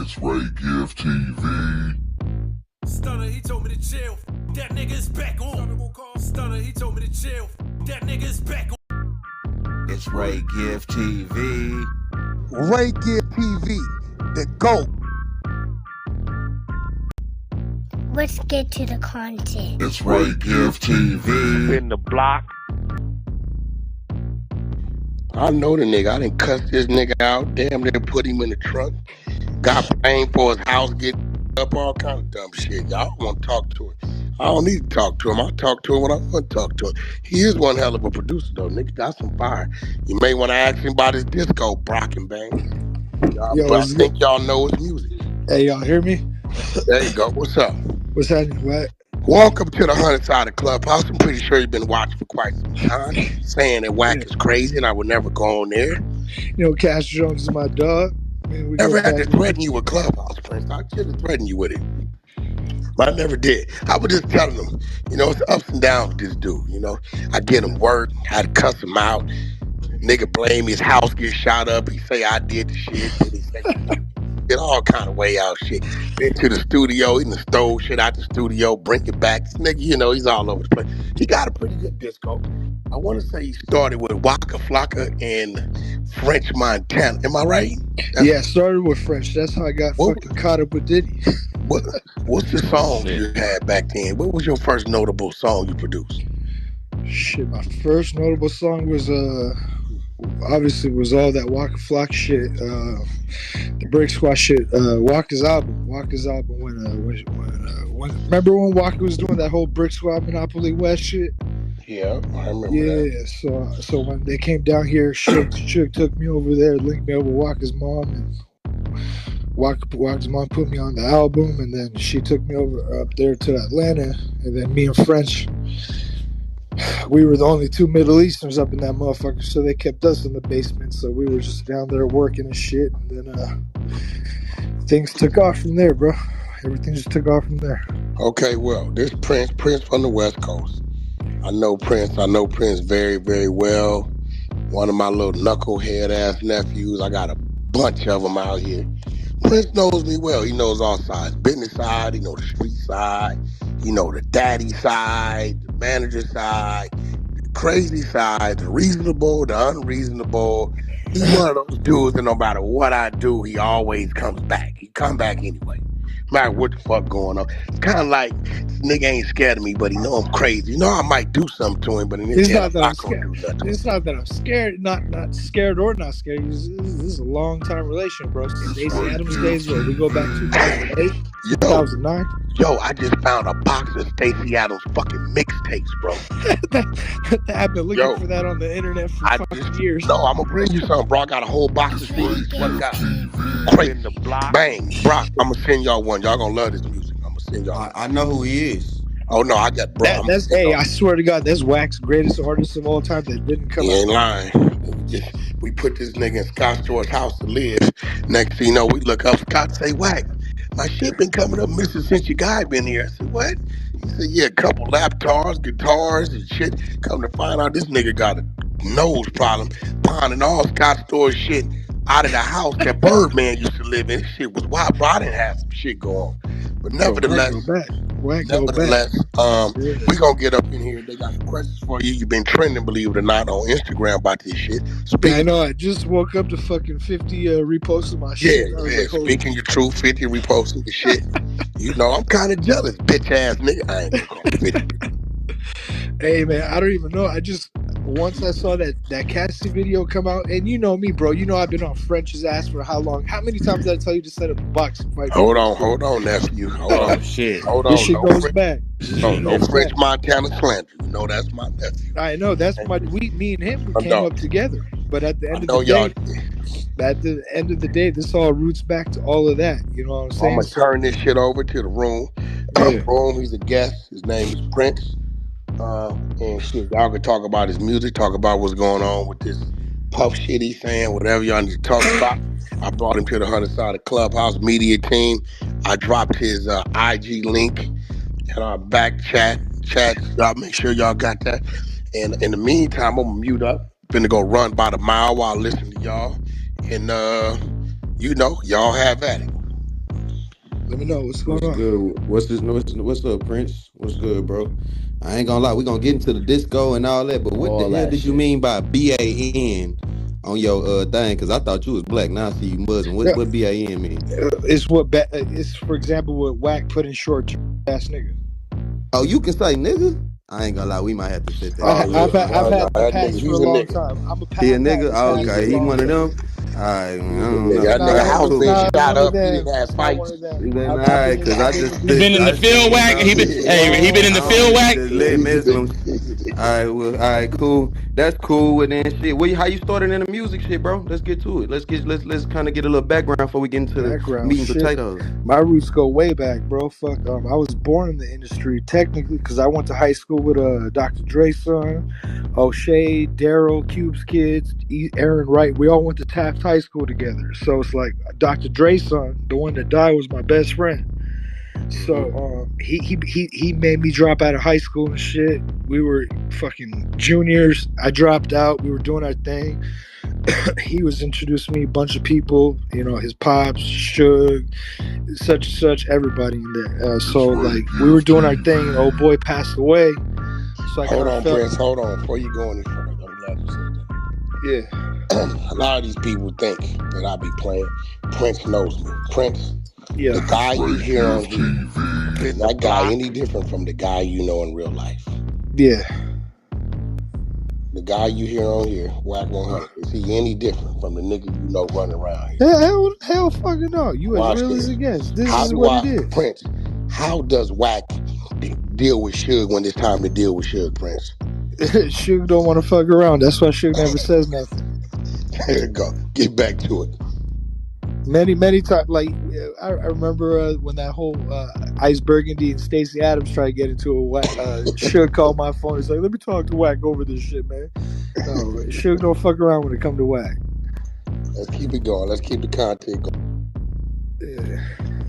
It's Ray Gift TV. Stunner, he told me to chill. That nigga is back on. Stunner, he told me to chill. That nigga is back on. It's Ray Gift TV. Ray Gift TV, the GOAT. Let's get to the content. It's Ray Gift TV. In the block. I know the nigga. I done cussed this nigga out. Damn near put him in the trunk. Got blamed for his house getting up, all kind of dumb shit. Y'all want to talk to him. I don't need to talk to him. I'll talk to him when I want to talk to him. He is one hell of a producer, though. Nigga got some fire. You may want to ask him about his disco, Brock and Bang. Yo, but I think y'all know his music. Hey, y'all hear me? There you go. What's up? What's happening, Wack? Welcome to the 100 Side of Clubhouse. I'm pretty sure you've been watching for quite some time, saying that Wack is crazy and I would never go on there. You know, Cash Jones is my dog. Man, Never had to threaten you with Clubhouse, Prince. I should have threatened you with it. But I never did. I was just telling them, you know, it's ups and downs with this dude, you know. I get him work, I had to cuss him out. Nigga blame his house get shot up. He say I did the shit. Then he say get all kind of way out shit. Been to the studio, he done stole shit out the studio, bring it back. This nigga, you know, he's all over the place. He got a pretty good disco. I want to say he started with Waka Flocka and French Montana. Am I right? Yeah, started with French. That's how I got fucking caught up with Diddy. What's the song you had back then? What was your first notable song you produced? Shit, my first notable song was obviously was all that Waka Flocka shit, the Break Squad shit, Waka's album when remember when Waka was doing that whole Brick Squad Monopoly West shit? Yeah, I remember that. Yeah, so when they came down here, Shook took me over there, linked me up with Waka's mom, and Waka's mom put me on the album, and then she took me over up there to Atlanta, and then me and French, we were the only two Middle Easterns up in that motherfucker, so they kept us in the basement, so we were just down there working and shit, and then things took off from there, bro. Everything just took off from there. Okay, well, this Prince from the West Coast. I know Prince very, very well. One of my little knucklehead ass nephews. I got a bunch of them out here. Prince knows me well. He knows all sides. Business side, he knows the street side, he knows the daddy side, the manager side, the crazy side, the reasonable, the unreasonable. He's one of those dudes that no matter what I do, he always comes back. He come back anyway. No matter what the fuck going on. It's kind of like this nigga ain't scared of me, but he know I'm crazy. You know I might do something to him, but in this case, I'm not gonna do nothing. It's not that I'm scared, not scared or not scared. This is a long time relation, bro. Since Stacey Adams days, where we go back 2008, 2009. Yo, I just found a box of Stacey Adams fucking mixtapes, bro. I've been looking for that on the internet for fucking years. No, I'm gonna bring you something, bro. I got a whole box of CDs. What got? Crazy. In the block. Bang, Brock. I'm gonna send y'all one. Y'all gonna love this music. I'm gonna send y'all. I know who he is. Oh no, I got bro. I swear to God, that's Wack's greatest artist of all time that didn't come out. He ain't lying. We put this nigga in Scott Stewart's house to live. Next thing you know, we look up. Scott say, Wack, my shit been coming up missing since your guy been here. I said, what? He said, yeah, a couple laptops, guitars, and shit. Come to find out, this nigga got a nose problem, pawning all Scott Stewart's shit out of the house that Birdman used to live in. This shit was wild, bro. I didn't have some shit go on. But nevertheless, we gonna get up in here. They got some questions for you. You've been trending, believe it or not, on Instagram about this shit. I know. I just woke up to fucking 50 reposts of my shit. Yeah. Speaking your truth, 50 reposting the shit. You know, I'm kind of jealous, bitch ass nigga. I ain't gonna 50. Hey man, I don't even know. Once I saw that Cassie video come out, and you know me, bro. You know I've been on French's ass for how long? How many times did I tell you to set up a boxing fight? Hold on, nephew. Hold on. Shit. Hold on. This shit goes back. No French Montana slander. You know that's my nephew. I know that's me and him came up together. But at the end of the day, this all roots back to all of that. You know what I'm saying? I'm gonna turn this shit over to the room. He's a guest. His name is Prince. And shit, y'all can talk about his music, talk about what's going on with this puff shit he's saying, whatever y'all need to talk about. I brought him to the 100 Side of Clubhouse media team. I dropped his IG link in our back chat. Y'all make sure y'all got that. And in the meantime, I'm gonna mute up. Finna go run by the mile while I listen to y'all. And you know, y'all have at it. Let me know what's going What's on. good? What's up, Prince? What's good, bro? I ain't gonna lie, we gonna get into the disco and all that, but what All the hell that did you shit. mean by BAN on your thing? Cause I thought you was black. Now I see you Muslim. Yeah, What BAN mean? it's for example what Wack put in short ass nigga. Oh, you can say nigga? I ain't gonna lie, we might have to set that Oh up. yeah, I've no, had that that pass nigga, for a he's a long nigga. time. He a I've had nigga? the Oh, pass He's a for a okay, he long one of nigga. time. them. All right, I He's a don't nigga. know. That All nigga right, house It's cool. been not shot one of up. He them. didn't have It's not one fights. of them. He been all I've right, been cause I've I been just in He been sit, in the I business. field, just, you Wack. know. He been in the I don't field, be Wack. just Yeah, lit he's a Muslim. nigga. He's a nigga. All right, well, all right, cool. That's cool. And then shit, how you started in the music shit, bro? Let's get to it. Let's kind of get a little background before we get into the Background meat and shit. potatoes. My roots go way back, bro. Fuck. I was born in the industry technically because I went to high school with Dr. Dre's son, O'Shea, Daryl, Cube's kids, Aaron Wright. We all went to Taft High School together. So it's like Dr. Dre's son, the one that died, was my best friend. Mm-hmm. So he made me drop out of high school and shit. We were fucking juniors. I dropped out. We were doing our thing. He was introducing me a bunch of people, you know, his pops, Suge, such and such, everybody in there. So It's like Wake we were doing our Gift thing, and TV. old boy passed away. So I Hold kind of on, felt, Prince. Hold on. Before you go any further, I'm glad you said yeah, that. A lot of these people think that I be playing. Prince knows me. Prince, the yeah. guy It's you Wake hear on Gift here, TV. is that guy any different from the guy you know in real life? Yeah. The guy you hear on here, Wack 100, is he any different from the nigga you know running around here? Hell fucking no. You as Watch real as this. it gets. This How is do what it I, is. Prince, how does Wack deal with Suge when it's time to deal with Suge, Prince? Suge don't want to fuck around. That's why Suge never says nothing. There you go. Get back to it. Many times, like I remember when that whole Ice Burgundy and Stacey Adams tried to get into a Wack. Suge called my phone. He's like, "Let me talk to Wack over this shit, man." No, Suge don't fuck around when it come to Wack. Let's keep it going. Let's keep the content going. Yeah.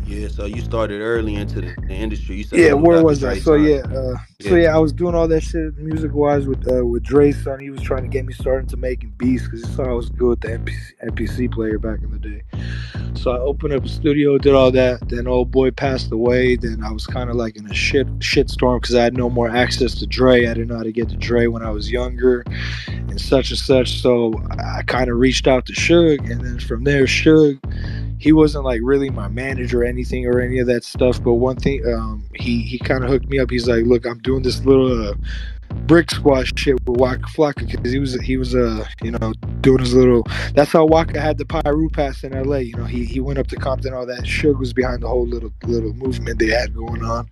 Yeah, so you started early into the industry. You said Yeah, on them where Dr. was I? Dre So time. yeah, Yeah. I was doing all that shit music wise with Dre's son. He was trying to get me started to making beats because he saw I was good with the MPC player back in the day. So I opened up a studio, did all that. Then old boy passed away. Then I was kind of like in a shit storm because I had no more access to Dre. I didn't know how to get to Dre when I was younger, and such and such. So I kind of reached out to Suge, and then from there, Suge, he wasn't like really my manager or anything or any of that stuff. But one thing, he kind of hooked me up. He's like, "Look, I'm doing this little brick squash shit with Waka Flocka because he was you know, doing his little. That's how Waka had the Pyru pass in L.A. You know, he went up to Compton. All that Suge was behind the whole little movement they had going on.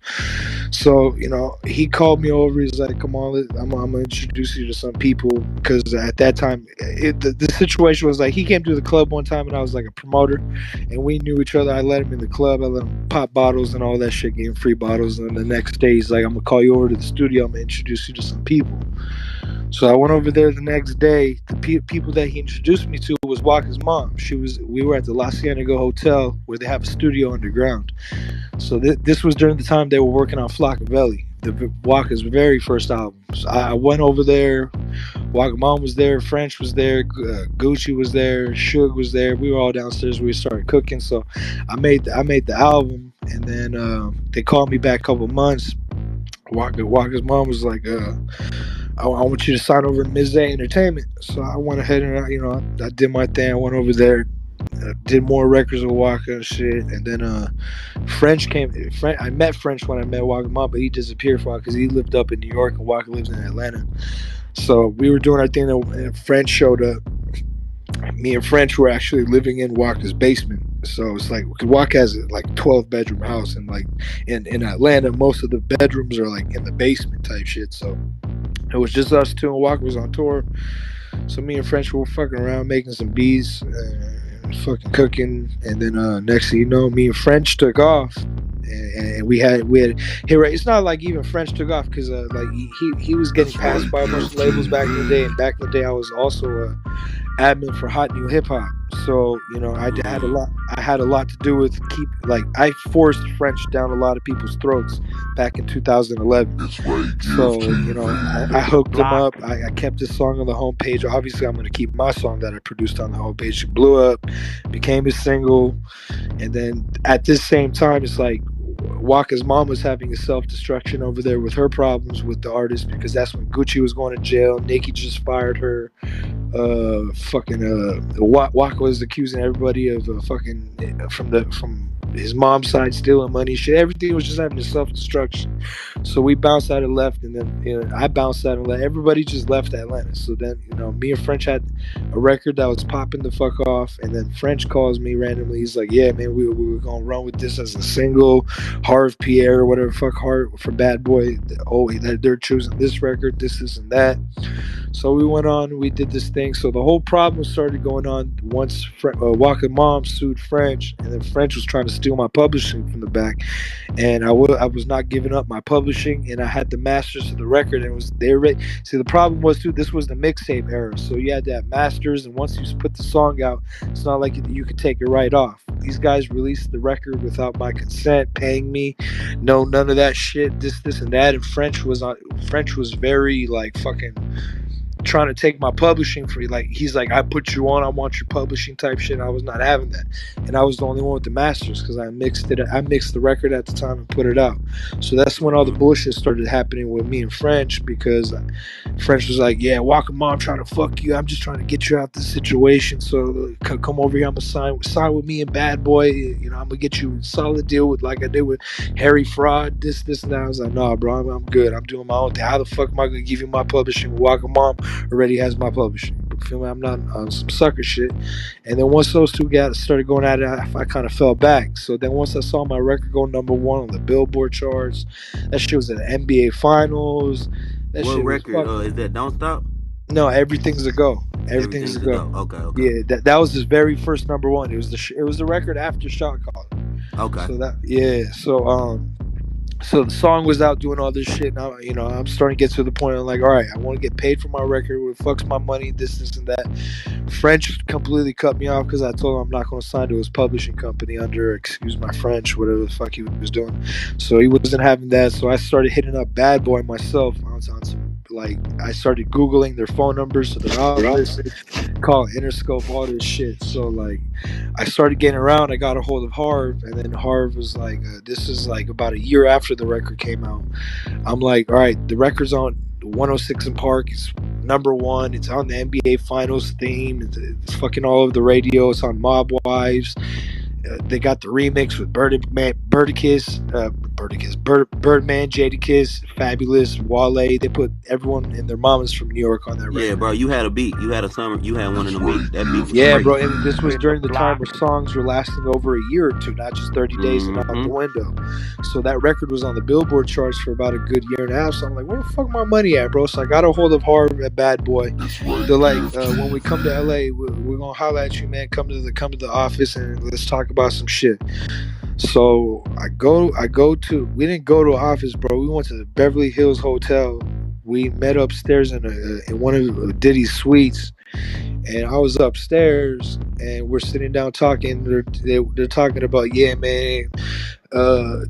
So you know, he called me over. He's like, "Come on, I'm gonna introduce you to some people." Because at that time, the situation was like he came to the club one time and I was like a promoter, and we knew each other. I let him in the club. I let him pop bottles and all that shit, gave him free bottles. And then the next day, he's like, "I'm gonna call you over to the studio. I'm gonna introduce you to some people." So I went over there the next day. The people that he introduced me to was Walker's mom. We were at the La Cienega Hotel where they have a studio underground. So this was during the time they were working on Flockavelli, the Walker's very first album. So I went over there. Walker mom was there. French was there. Gucci was there. Suge was there. We were all downstairs. We started cooking. So I made the album, and then they called me back a couple months. Walker's mom was like, I want you to sign over to Ms. A Entertainment. So I went ahead and I did my thing. I went over there, did more records with Walker and shit. And then French came. I met French when I met Walker's mom, but he disappeared for a while because he lived up in New York and Walker lives in Atlanta. So we were doing our thing, and French showed up. Me and French were actually living in Walker's basement. So it's like, because Walker has like 12-bedroom house, and like in Atlanta, most of the bedrooms are like in the basement type shit. So it was just us two, and Walker was on tour. So me and French were fucking around, making some beats, fucking cooking. And then next thing you know, me and French took off. And we had here. It's not like even French took off because like he was getting It's passed Wake by a bunch of Gift labels back in the day. TV. And back in the day, I was also admin for Hot New Hip Hop. So you know, I had a lot. I had a lot to do with I forced French down a lot of people's throats back in 2011. It's Wake Gift So you know, I TV. hooked him up. I kept his song on the homepage. Obviously, I'm going to keep my song that I produced on the homepage. It blew up, became a single, And then at this same time, it's like Waka's mom was having a self-destruction over there with her problems with the artist, because that's when Gucci was going to jail. Nicki just fired her. Waka was accusing everybody of from his mom's side stealing money, shit. Everything was just having a self-destruction. So we bounced out and left, and then I bounced out and left. Everybody just left Atlanta. So then me and French had a record that was popping the fuck off, and then French calls me randomly. He's like, "Yeah, man, we were gonna run with this as a single, Harv Pierre, whatever fuck Harv for Bad Boy. Oh, they're choosing this record, this and that." So we went on, we did this thing. So the whole problem started going on once Waka mom sued French, and then French was trying to steal my publishing from the back, and I was not giving up my publishing, and I had the masters of the record, and they were ready. See, the problem was too, this was the mixtape era, so you had to have masters, and once you put the song out, it's not like you could take it right off. These guys released the record without my consent, paying me, none of that shit, this and that, and French was very like fucking trying to take my publishing for you. Like, he's like, I put you on, I want your publishing type shit. I was not having that, and I was the only one with the masters because I mixed the record at the time and put it out. So that's when all the bullshit started happening with me and French, because French was like, yeah, Walker mom trying to fuck you, I'm just trying to get you out this situation, so come over here, I'm gonna sign with me and Bad Boy, I'm gonna get you a solid deal with, like I did with Harry Fraud, this and that. I was like, nah bro, I'm good, I'm doing my own thing. How the fuck am I gonna give you my publishing? Walker mom already has my publishing. Feel me? I'm not on some sucker shit. And then once those two guys started going at it, I kind of fell back. So then once I saw my record go #1 on the Billboard charts, that shit was at the NBA Finals. That what shit record? was Is that Don't Stop? No, Everything's a Go. Everything's a Go. Okay. Yeah, that was his very first #1. It was the record after Shot Caller. Okay. So the song was out doing all this shit. Now, I'm starting to get to the point of like, all right, I want to get paid for my record. What fucks my money? This and that. French completely cut me off because I told him I'm not going to sign to his publishing company under, excuse my French, whatever the fuck he was doing. So he wasn't having that. So I started hitting up Bad Boy myself on some, like, I started Googling their phone numbers to their office, call Interscope, all this shit. So like, I started getting around. I got a hold of Harv, and then Harv was like, this is like about a year after the record came out. I'm like, all right, the record's on 106 in Park. It's #1. It's on the NBA Finals theme. It's fucking all over the radio. It's on Mob Wives. They got the remix with Birdman, Jadakiss, Fabulous, Wale. They put everyone and their mamas from New York on that record. Yeah, bro, you had a beat. You had one of them beats. That beat was yeah, crazy. bro, and this was during the time where songs were lasting over a year or two, not just 30 days and out the window. So that record was on the Billboard charts for about a good year and a half. So I'm like, where the fuck my money at, bro? So I got a hold of Harv at Bad Boy. They're like, when we come to LA, we're gonna holler at you, man. Come to the office and let's talk about some shit. So we didn't go to an office, bro. We went to the Beverly Hills Hotel. We met upstairs in one of Diddy's suites, and I was upstairs, and we're sitting down talking. They're talking about, yeah, man,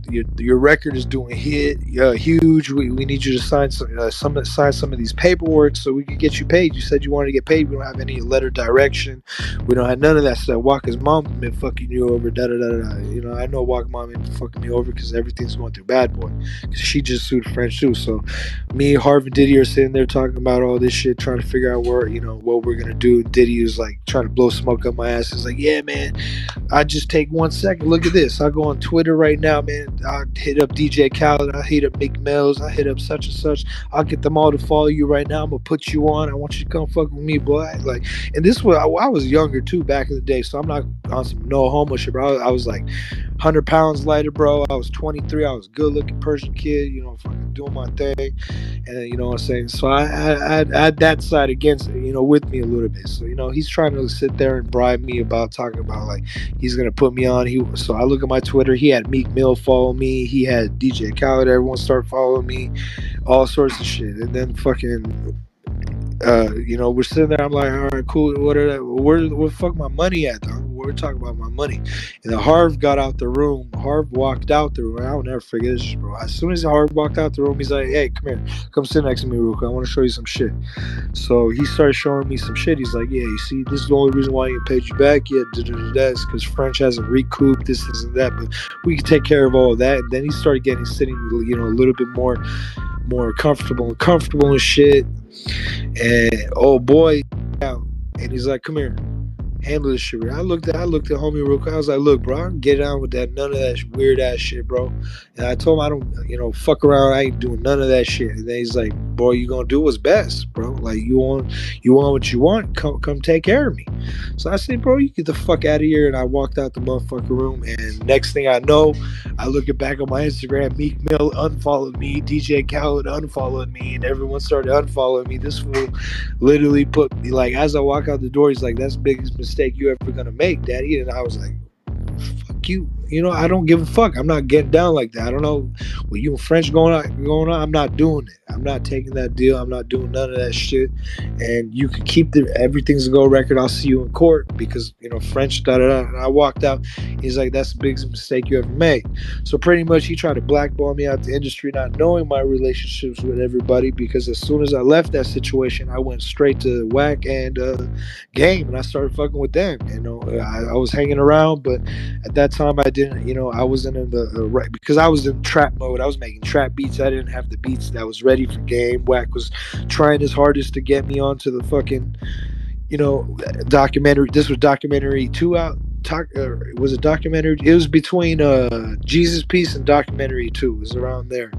your record is doing huge. We need you to sign some of these paperwork so we can get you paid. You said you wanted to get paid. We don't have any letter direction. We don't have none of that stuff. Walker's mom been fucking you over. I know Walker's mom been fucking me over because everything's going through Bad Boy. Because she just sued French too. So me, Harv, and Diddy are sitting there talking about all this shit, trying to figure out what we're gonna do. Diddy was like trying to blow smoke up my ass. He's like, yeah, man, I just take 1 second. Look at this. I go on Twitter right now, man. I hit up DJ Khaled. I hit up Meek Mills. I hit up such and such. I'll get them all to follow you right now. I'm gonna put you on. I want you to come fuck with me, boy. Like, and this was I was younger too back in the day, so I'm not on some no homo shit, bro. I was like 100 pounds lighter, bro. I was 23. I was a good looking Persian kid, fucking doing my thing, and you know what I'm saying. So I had that side against, with me a little bit. So he's trying to sit there and bribe me about talking about like he's gonna put me on. So I look at my Twitter. He had Meek Mill follow me. He had DJ Khaled. Everyone started following me. All sorts of shit. And then fucking, we're sitting there. I'm like, all right, cool. Where the fuck my money at, though? We're talking about my money. And then Harv got out the room. Harv walked out the room. I'll never forget this, bro. As soon as Harv walked out the room, he's like, hey, come here. Come sit next to me real quick. I want to show you some shit. So he started showing me some shit. He's like, yeah, you see, this is the only reason why I ain't paid you back yet. That's because French hasn't recouped this and that. But we can take care of all of that. And then he started sitting, a little bit more comfortable and shit. And oh boy, out. And he's like, come here, handle this shit. I looked at homie real quick. I was like, look, bro, I don't get down with that, none of that weird ass shit, bro. And I told him I don't, fuck around. I ain't doing none of that shit. And then he's like, boy, you gonna do what's best, bro. Like you want what you want. Come take care of me. So I said, bro, you get the fuck out of here. And I walked out the motherfucking room. And next thing I know, I look back on my Instagram. Meek Mill unfollowed me. DJ Khaled unfollowed me, and everyone started unfollowing me. This fool literally put me, like, as I walk out the door, he's like, that's the biggest mistake you ever gonna make, Daddy. And I was like, fuck you. I don't give a fuck. I'm not getting down like that. I don't know what you and French going on. I'm not doing it. I'm not taking that deal. I'm not doing none of that shit. And you can keep everything's a go record. I'll see you in court because, French, da-da-da. And I walked out. He's like, that's the biggest mistake you ever made. So pretty much he tried to blackball me out the industry, not knowing my relationships with everybody, because as soon as I left that situation, I went straight to Wack and Game, and I started fucking with them. I was hanging around, but at that time I didn't, I wasn't in the right, because I was in trap mode. I was making trap beats. I didn't have the beats that was ready for Game. Wack was trying his hardest to get me onto the fucking, documentary. This was documentary 2 out. Was a documentary. It was between Jesus Piece and documentary 2. It was around there.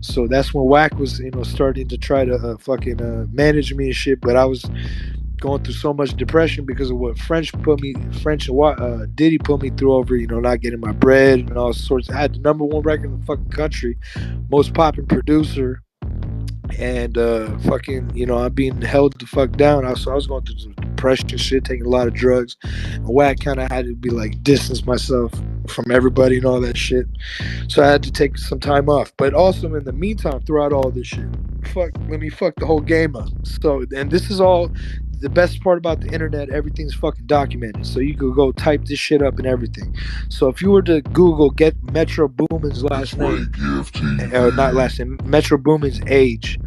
So that's when Wack was, starting to try to fucking manage me and shit. But I was going through so much depression because of what French and Diddy put me through over, not getting my bread and all sorts. I had the #1 record in the fucking country, most popping producer, and fucking, I'm being held the fuck down. So I was going through some depression shit, taking a lot of drugs. And Wack kind of had to be like distance myself from everybody and all that shit. So I had to take some time off. But also in the meantime, throughout all this shit, let me fuck the whole game up. So, and this is all. The best part about the internet, everything's fucking documented. So you could go type this shit up and everything. So if you were to Google, get Metro Boomin's last name, or not last name, Metro Boomin's age,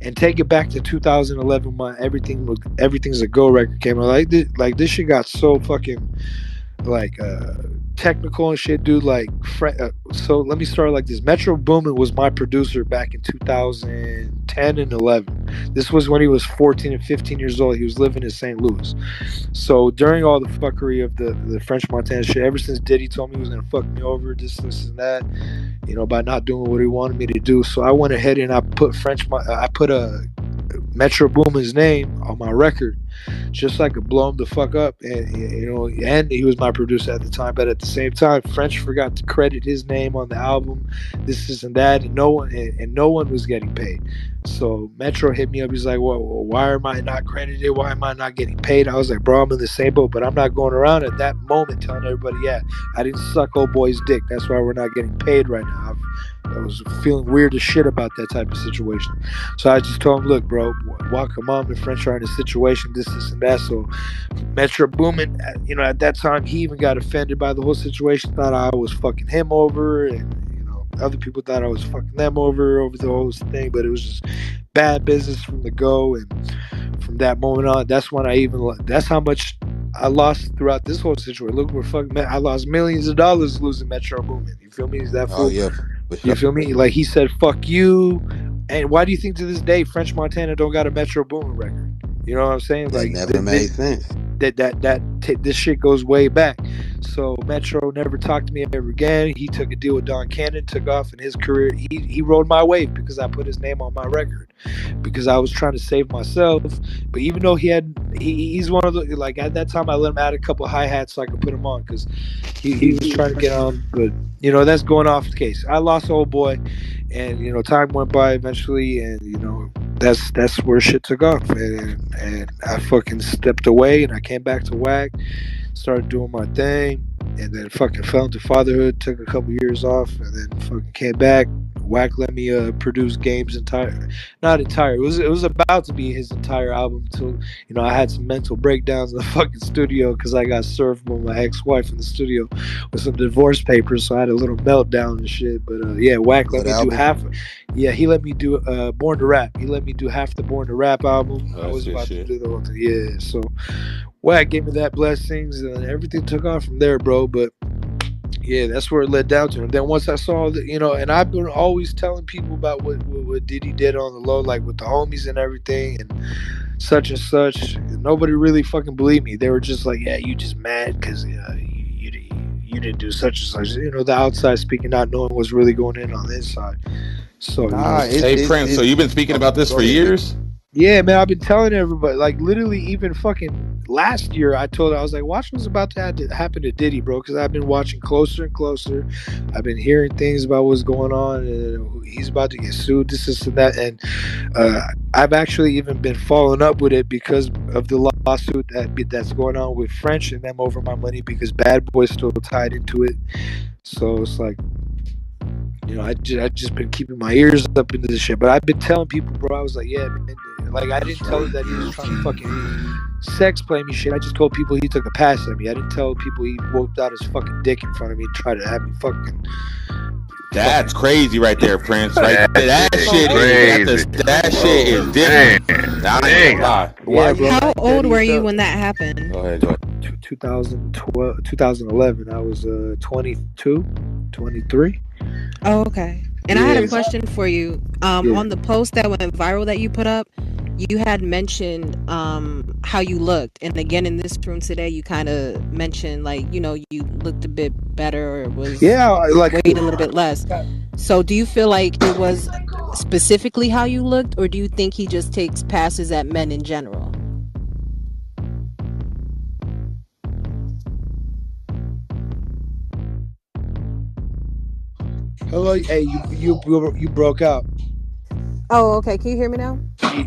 and take it back to 2011 when everything's a go record came out. Like this shit got so fucking technical and shit, dude. So let me start like this. Metro Boomin was my producer back in 2010 and 11. This was when he was 14 and 15 years old. He was living in St. Louis. So during all the fuckery of the French Montana shit, ever since Diddy told me he was gonna fuck me over, this and that, by not doing what he wanted me to do. So I went ahead and I put a Metro Boomin's name on my record, just so I could blow him the fuck up. And and he was my producer at the time, but at the same time, French forgot to credit his name on the album, this and that, and no one was getting paid. So Metro hit me up. He's like, well, why am I not credited? Why am I not getting paid? I was like, bro, I'm in the same boat, but I'm not going around at that moment telling everybody, yeah, I didn't suck old boy's dick. That's why we're not getting paid right now. I was feeling weird as shit about that type of situation. So I just told him, look, bro, Wack, Mom and French are in a situation, this and that. So Metro Boomin, at that time, he even got offended by the whole situation, thought I was fucking him over, and other people thought I was fucking them over the whole thing, but it was just bad business from the go. And from that moment on, that's how much I lost throughout this whole situation. Look, I lost millions of dollars losing Metro Boomin. You feel me? Is that fool? Oh yeah. You feel me? Like he said, fuck you. And why do you think to this day French Montana don't got a Metro Boomin record? You know what I'm saying? That never made sense. This shit goes way back. So Metro never talked to me ever again. He took a deal with Don Cannon, took off in his career. He rode my wave because I put his name on my record, because I was trying to save myself. But even though he's one of the, like, at that time I let him add a couple hi-hats so I could put him on, because he was trying to get on. But that's going off the case. I lost old boy, and time went by eventually, and that's where shit took off, and I fucking stepped away, and I came back to Wack, started doing my thing, and then fucking fell into fatherhood, took a couple years off, and then fucking came back, Wack let me produce Game's not entire. It was about to be his entire album till I had some mental breakdowns in the fucking studio because I got served by my ex-wife in the studio with some divorce papers, so I had a little meltdown and shit. But yeah, Wack let What me do album? half. Yeah, he let me do Born to Rap. He let me do half the Born to Rap album. Oh, I that's was good about to shit. do the whole thing. Yeah, so Wack gave me that blessings and everything took off from there, bro. But yeah, that's where it led down to. And then once I saw that, and I've been always telling people about what Diddy did on the low, like with the homies and everything, and such and such. And nobody really fucking believed me. They were just like, "Yeah, you just mad because you didn't do such and such." The outside speaking, not knowing what's really going on the inside. So Nah, Hey Prince, so you've been speaking about this go for ahead, Vic. years? yeah, man, I've been telling everybody, like literally even fucking last year, I told her, I was like, watch what's about to happen to Diddy, bro, because I've been watching closer and closer. I've been hearing things about what's going on, and he's about to get sued, this and that. And I've actually even been following up with it because of the lawsuit that's going on with French and them over my money because Bad Boy's still tied into it. So it's like, I just been keeping my ears up into this shit. But I've been telling people, bro, I was like, yeah, man. Like, I didn't tell him that he was trying to fucking sex play me shit. I just told people he took a pass at me. I didn't tell people he whooped out his fucking dick in front of me and tried to have me fucking. That's crazy right there, Prince. Right there. That shit is that shit is different. I ain't gonna lie. Why Yeah, you bro. How think that old he were you felt? when that happened? Go ahead. 2012, 2011. I was 22, 23. Oh, okay. And I had a question for you. Yeah. On the post that went viral that you put up, you had mentioned how you looked, and again in this room today, you kind of mentioned like you looked a bit better or was like weighed a little bit less. So do you feel like it was specifically how you looked, or do you think he just takes passes at men in general? hello. Hey, you broke out. Oh, okay. Can you hear me now?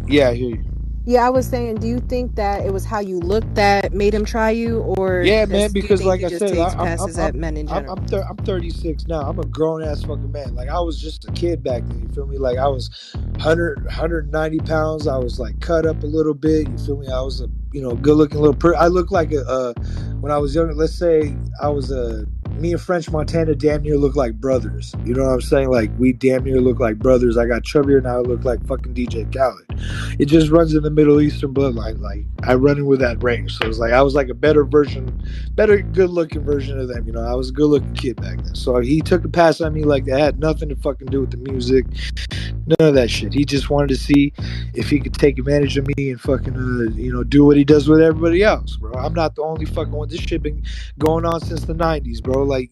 Yeah, I hear you. Yeah, I was saying, do you think that it was how you looked that made him try you, or Yeah, man. do you Because think like he I just said, takes passes at men in general? I'm 36 now. I'm a grown ass fucking man. Like I was just a kid back then. You feel me? Like I was 190 pounds. I was like cut up a little bit. You feel me? I was a good looking little. I looked like when I was younger. Let's say I was me and French Montana damn near look like brothers. You know what I'm saying? Like we damn near look like brothers. I got chubbier now. I look like fucking DJ Khaled. It just runs in the Middle Eastern bloodline. Like I run in with that range. So it's like I was like a better good looking version of them. I was a good looking kid back then. So he took a pass on me like that had nothing to fucking do with the music. None of that shit. He just wanted to see if he could take advantage of me and fucking do what he does with everybody else, bro. I'm not the only fucking one. This shit been going on since the 90s, bro. Like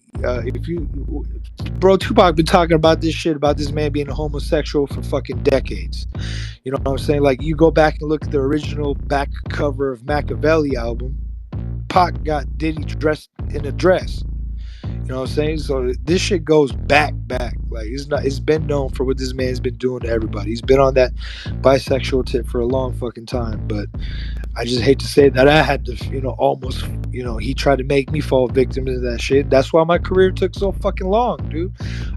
Tupac been talking about this shit about this man being a homosexual for fucking decades. You know what I'm saying? Like you go back and look at the original back cover of Machiavelli album. Pac got Diddy dressed in a dress. You know what I'm saying? So this shit goes back. Like it's been known for what this man's been doing to everybody. He's been on that bisexual tip for a long fucking time. But I just hate to say that I had to, almost, he tried to make me fall victim to that shit. That's why my career took so fucking long, dude.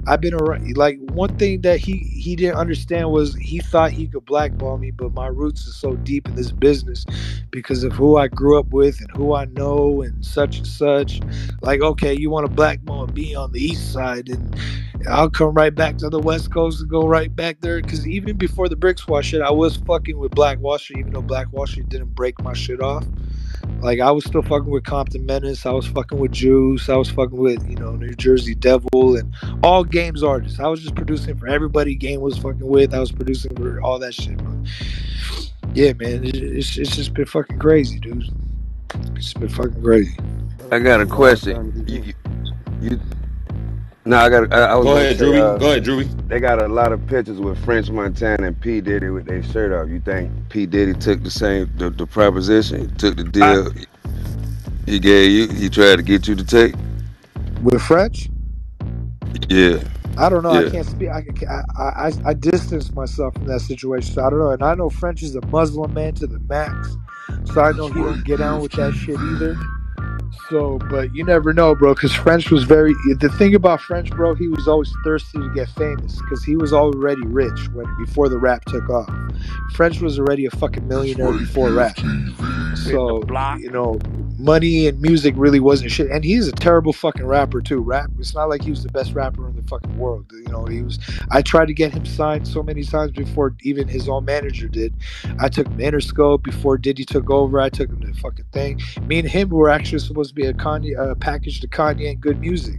I've been around. Like one thing that he didn't understand was he thought he could blackball me, but my roots are so deep in this business because of who I grew up with and who I know and such and such. Like, okay, you want to blackball me on the east side, and I'll come right back to the West Coast and go right back there. Because even before the Brick Squad shit, I was fucking with Black Wall Street, even though Black Wall Street didn't break my shit off. Like, I was still fucking with Compton Menace. I was fucking with Juice. I was fucking with, New Jersey Devil and all Game's artists. I was just producing for everybody Game was fucking with. I was producing for all that shit. But yeah, man, it's just been fucking crazy, dude. It's been fucking crazy. I got a question. You No, I was Go gonna ahead, say, Drewy. Go ahead, Drewy. they got a lot of pictures with French Montana and P Diddy with their shirt off. You think P Diddy took the proposition, took the deal he gave you? He tried to get you to take. With French? Yeah, I don't know. I yeah. can't speak. I distance myself from that situation. So I don't know. And I know French is a Muslim man to the max. So I know he don't get on with that shit either. So, but you never know, bro, because French was very. The thing about French, bro, he was always thirsty to get famous because he was already rich before the rap took off. French was already a fucking millionaire before rap. So, money and music really wasn't shit. And he's a terrible fucking rapper too. Rap. It's not like he was the best rapper in the fucking world. He was. I tried to get him signed so many times before even his own manager did. I took him to Interscope before Diddy took over. I took him to fucking thing. Me and him were actually supposed to be a Kanye package to Kanye and good music,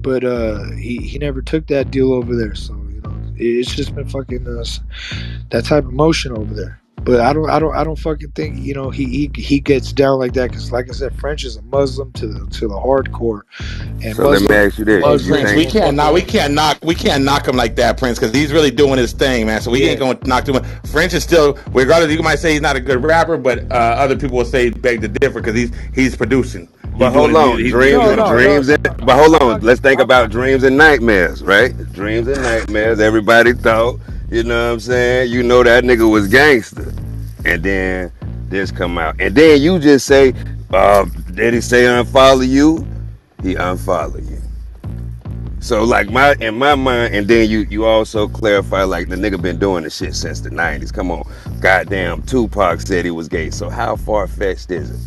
but he never took that deal over there. So it's just been fucking that type of motion over there. But I don't fucking think he gets down like that because, like I said, French is a Muslim to the hardcore. And so let me ask you this: Prince, we can't knock him like that, Prince, because he's really doing his thing, man. So we ain't gonna knock too much. French is still, regardless, you might say he's not a good rapper, but other people will say beg to differ because he's producing. But hold on, but hold on, let's think about dreams and nightmares, right? Dreams and nightmares. Everybody thought, you know what I'm saying? That nigga was gangster, and then this come out, and then you just say, did he say unfollow you? He unfollow you. So like in my mind, and then you also clarify like the nigga been doing this shit since the 90s. Come on, goddamn, Tupac said he was gay. So how far fetched is it?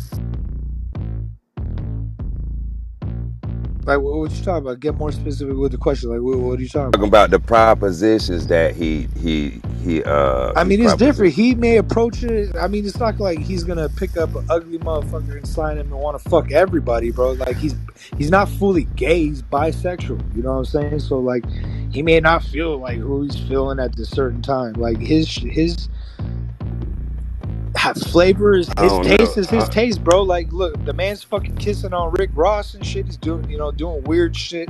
Like, what you talking about? Get more specific with the question. Like, what are you talking about? Talking about the propositions that he I mean, it's different. He may approach it. I mean, it's not like he's gonna pick up an ugly motherfucker and sign him and want to fuck everybody, bro. Like he's not fully gay. He's bisexual. You know what I'm saying? So like, he may not feel like who he's feeling at this certain time. Like his flavor is his taste is his taste, bro. Like, look, the man's fucking kissing on Rick Ross and shit. He's doing weird shit.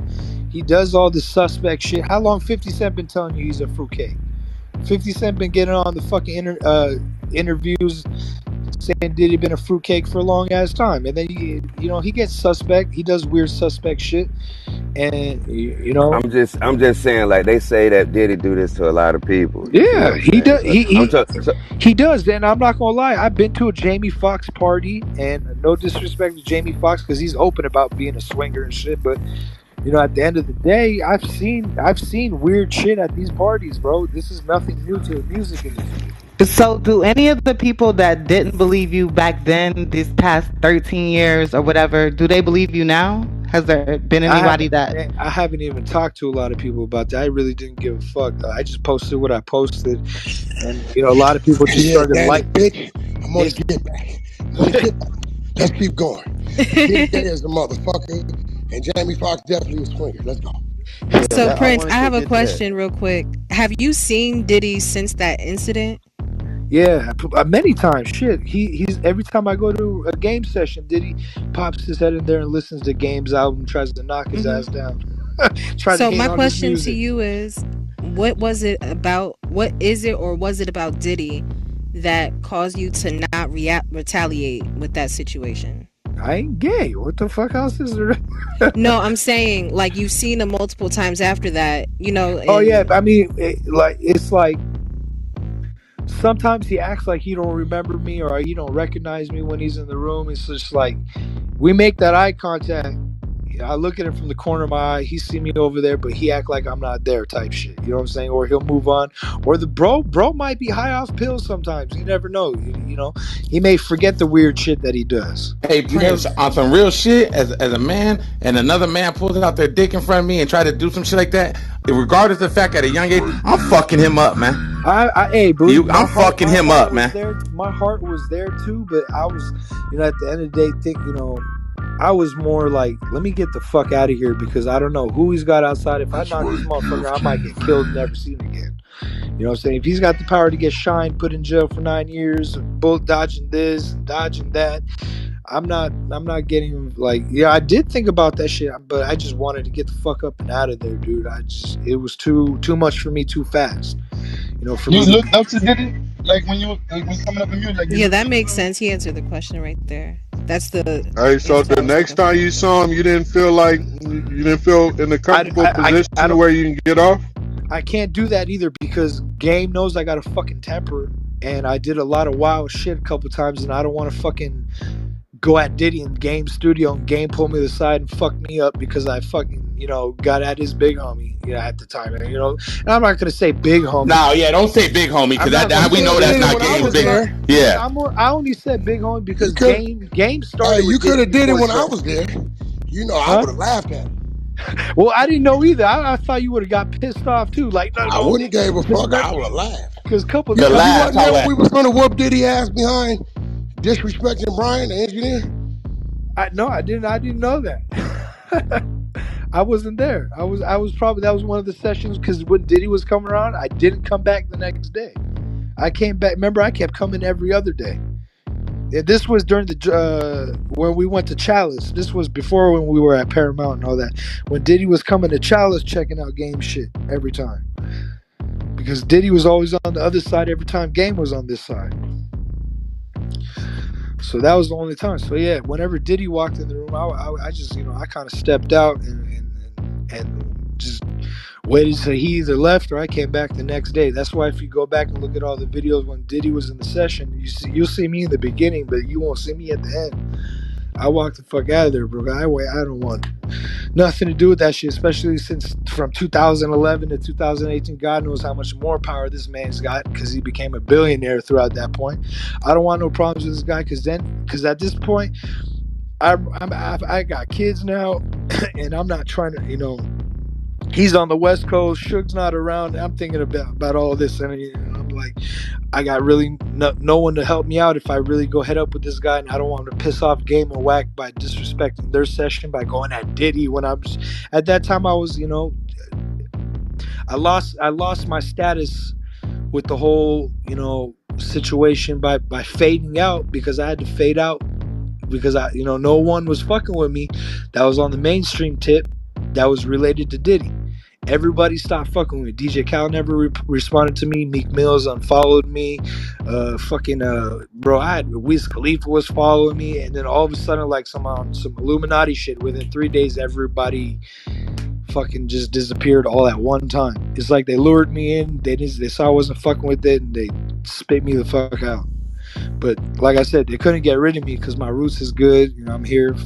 He does all this suspect shit. How long 50 Cent been telling you he's a fruitcake? 50 Cent been getting on the fucking interviews saying Diddy been a fruitcake for a long ass time, and then he gets suspect. He does weird suspect shit, and I'm just saying, like they say that Diddy do this to a lot of people. Yeah, he does. He does. And I'm not gonna lie, I've been to a Jamie Foxx party, and no disrespect to Jamie Foxx because he's open about being a swinger and shit, but. At the end of the day, I've seen weird shit at these parties, bro. This is nothing new to the music industry. So, do any of the people that didn't believe you back then, these past 13 years or whatever, do they believe you now? Has there been anybody I haven't even talked to a lot of people about that. I really didn't give a fuck. I just posted what I posted, and a lot of people just started like, bitch. I'm gonna get back. Let's keep going. Diddy is a motherfucker. And Jamie Foxx definitely a swinger. Let's go. So Prince, I have a question real quick. Have you seen Diddy since that incident? Yeah, many times. Shit, he's every time I go to a game session, Diddy pops his head in there and listens to Game's album, tries to knock his ass down. So my question to you is, what is it or was it about Diddy that caused you to not retaliate with that situation? I ain't gay. What the fuck else is there? No, I'm saying like you've seen him multiple times after that, Oh yeah, I mean, it's like sometimes he acts like he don't remember me or he don't recognize me when he's in the room. It's just like we make that eye contact. I look at him from the corner of my eye. He see me over there, but he act like I'm not there type shit. You know what I'm saying? Or he'll move on. Or the bro might be high off pills sometimes. You never know. He may forget the weird shit that he does. Hey, Prince, on some real shit, as a man, and another man pulls out their dick in front of me and try to do some shit like that, regardless of the fact at a young age, I'm fucking him up, man. I'm fucking him up, man. My heart was there too, but I was, at the end of the day, I was more like, let me get the fuck out of here because I don't know who he's got outside. If I knock this motherfucker, I might get killed and never seen again. You know what I'm saying? If he's got the power to get shined, put in jail for 9 years, both dodging this and dodging that, I'm not getting I did think about that shit, but I just wanted to get the fuck up and out of there, dude. It was too much for me too fast. For you looked up to Diddy, like when coming up in music. Yeah, that makes sense. He answered the question right there. That's the. Hey, so the next time you saw him, you didn't feel in a comfortable position where you can get off. I can't do that either because Game knows I got a fucking temper, and I did a lot of wild shit a couple times, and I don't want to fucking go at Diddy in Game Studio, and Game pulled me to the side and fucked me up because I fucking, got at his big homie, at the time. And I'm not gonna say big homie. No, yeah, don't say big homie because that we know that's not Game's big. Yeah, I only said big homie because Game started. Hey, you could have did it when I was there. I would have laughed at it. Well, I didn't know either. I thought you would have got pissed off too. Like, no, I wouldn't have gave a fuck. I would have laughed. Because You wasn't there when we was gonna whoop Diddy ass behind disrespecting Brian, the engineer. No, I didn't. I didn't know that. I wasn't there. I was probably, that was one of the sessions because when Diddy was coming around, I didn't come back the next day. I came back. Remember, I kept coming every other day. This was during the when we went to Chalice. This was before when we were at Paramount and all that. When Diddy was coming to Chalice, checking out Game shit every time, because Diddy was always on the other side every time Game was on this side. So that was the only time. So yeah, whenever Diddy walked in the room, I just I kind of stepped out and just waited till he either left or I came back the next day. That's why if you go back and look at all the videos when Diddy was in the session, you'll see me in the beginning, but you won't see me at the end. I walked the fuck out of there, bro. I don't want nothing to do with that shit, especially since from 2011 to 2018, God knows how much more power this man's got because he became a billionaire throughout that point. I don't want no problems with this guy because at this point, I got kids now, and I'm not trying to, he's on the West Coast, Suge's not around. I'm thinking about all this, and I'm like, I got really no one to help me out if I really go head up with this guy, and I don't want to piss off Game and Wack by disrespecting their session by going at Diddy when at that time I was, I lost my status with the whole, situation by fading out because I had to fade out because no one was fucking with me that was on the mainstream tip that was related to Diddy. Everybody stopped fucking with me. DJ Khaled never responded to me. Meek Mills unfollowed me. Bro, I had Wiz Khalifa was following me, and then all of a sudden, like some Illuminati shit. Within 3 days, everybody fucking just disappeared all at one time. It's like they lured me in. They saw I wasn't fucking with it, and they spit me the fuck out. But like I said, they couldn't get rid of me because my roots is good. I'm here.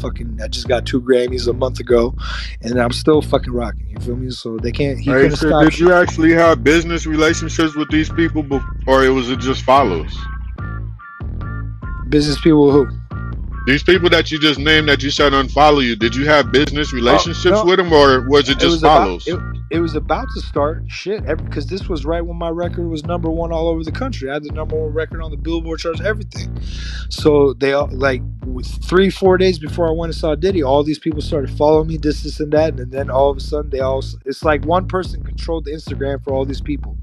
I just got 2 Grammys a month ago, and I'm still fucking rocking. You feel me? So they can't. He couldn't stop. Did you actually have business relationships with these people, or was it just follows? Business people who? These people that you just named that you said unfollow you. Did you have business relationships with them, or was it just follows? It was about to start shit because this was right when my record was #1 all over the country. I had the #1 record on the Billboard charts, everything. So they all, like 3-4 days before I went and saw Diddy, all these people started following me, this and that, and then all of a sudden it's like one person controlled the Instagram for all these people.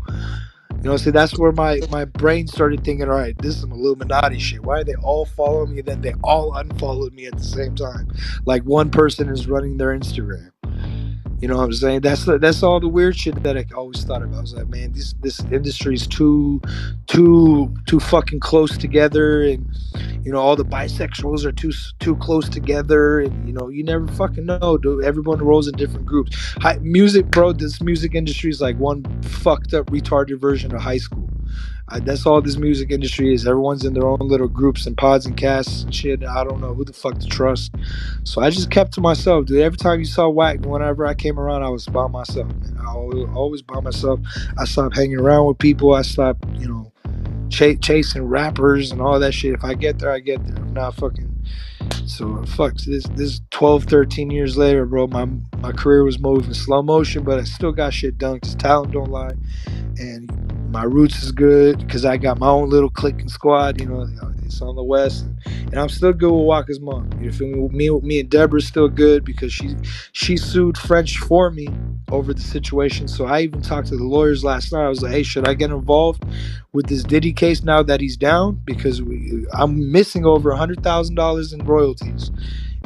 So that's where my brain started thinking, all right, this is some Illuminati shit. Why are they all following me? Then they all unfollowed me at the same time. Like one person is running their Instagram. You know what I'm saying? That's all the weird shit that I always thought about. I was like, man, this industry is too fucking close together, and all the bisexuals are too close together, and you never fucking know, dude. Everyone rolls in different groups. Music, bro. This music industry is like one fucked up, retarded version of high school. That's all this music industry is. Everyone's in their own little groups and pods and casts and shit. I don't know who the fuck to trust. So I just kept to myself, dude. Every time you saw Wack, whenever I came around, I was by myself, man. I always by myself. I stopped hanging around with people. I stopped, chasing rappers and all that shit. If I get there, I get there. I'm not fucking. So fuck this 12, 13 years later, bro, my career was moving slow motion, but I still got shit done because talent don't lie. And my roots is good because I got my own little clique and squad. It's on the West, and I'm still good with Walker's mom. You feel me? Me and Deborah's still good because she sued French for me over the situation. So I even talked to the lawyers last night. I was like, hey, should I get involved with this Diddy case now that he's down? Because I'm missing over $100,000 in royalties.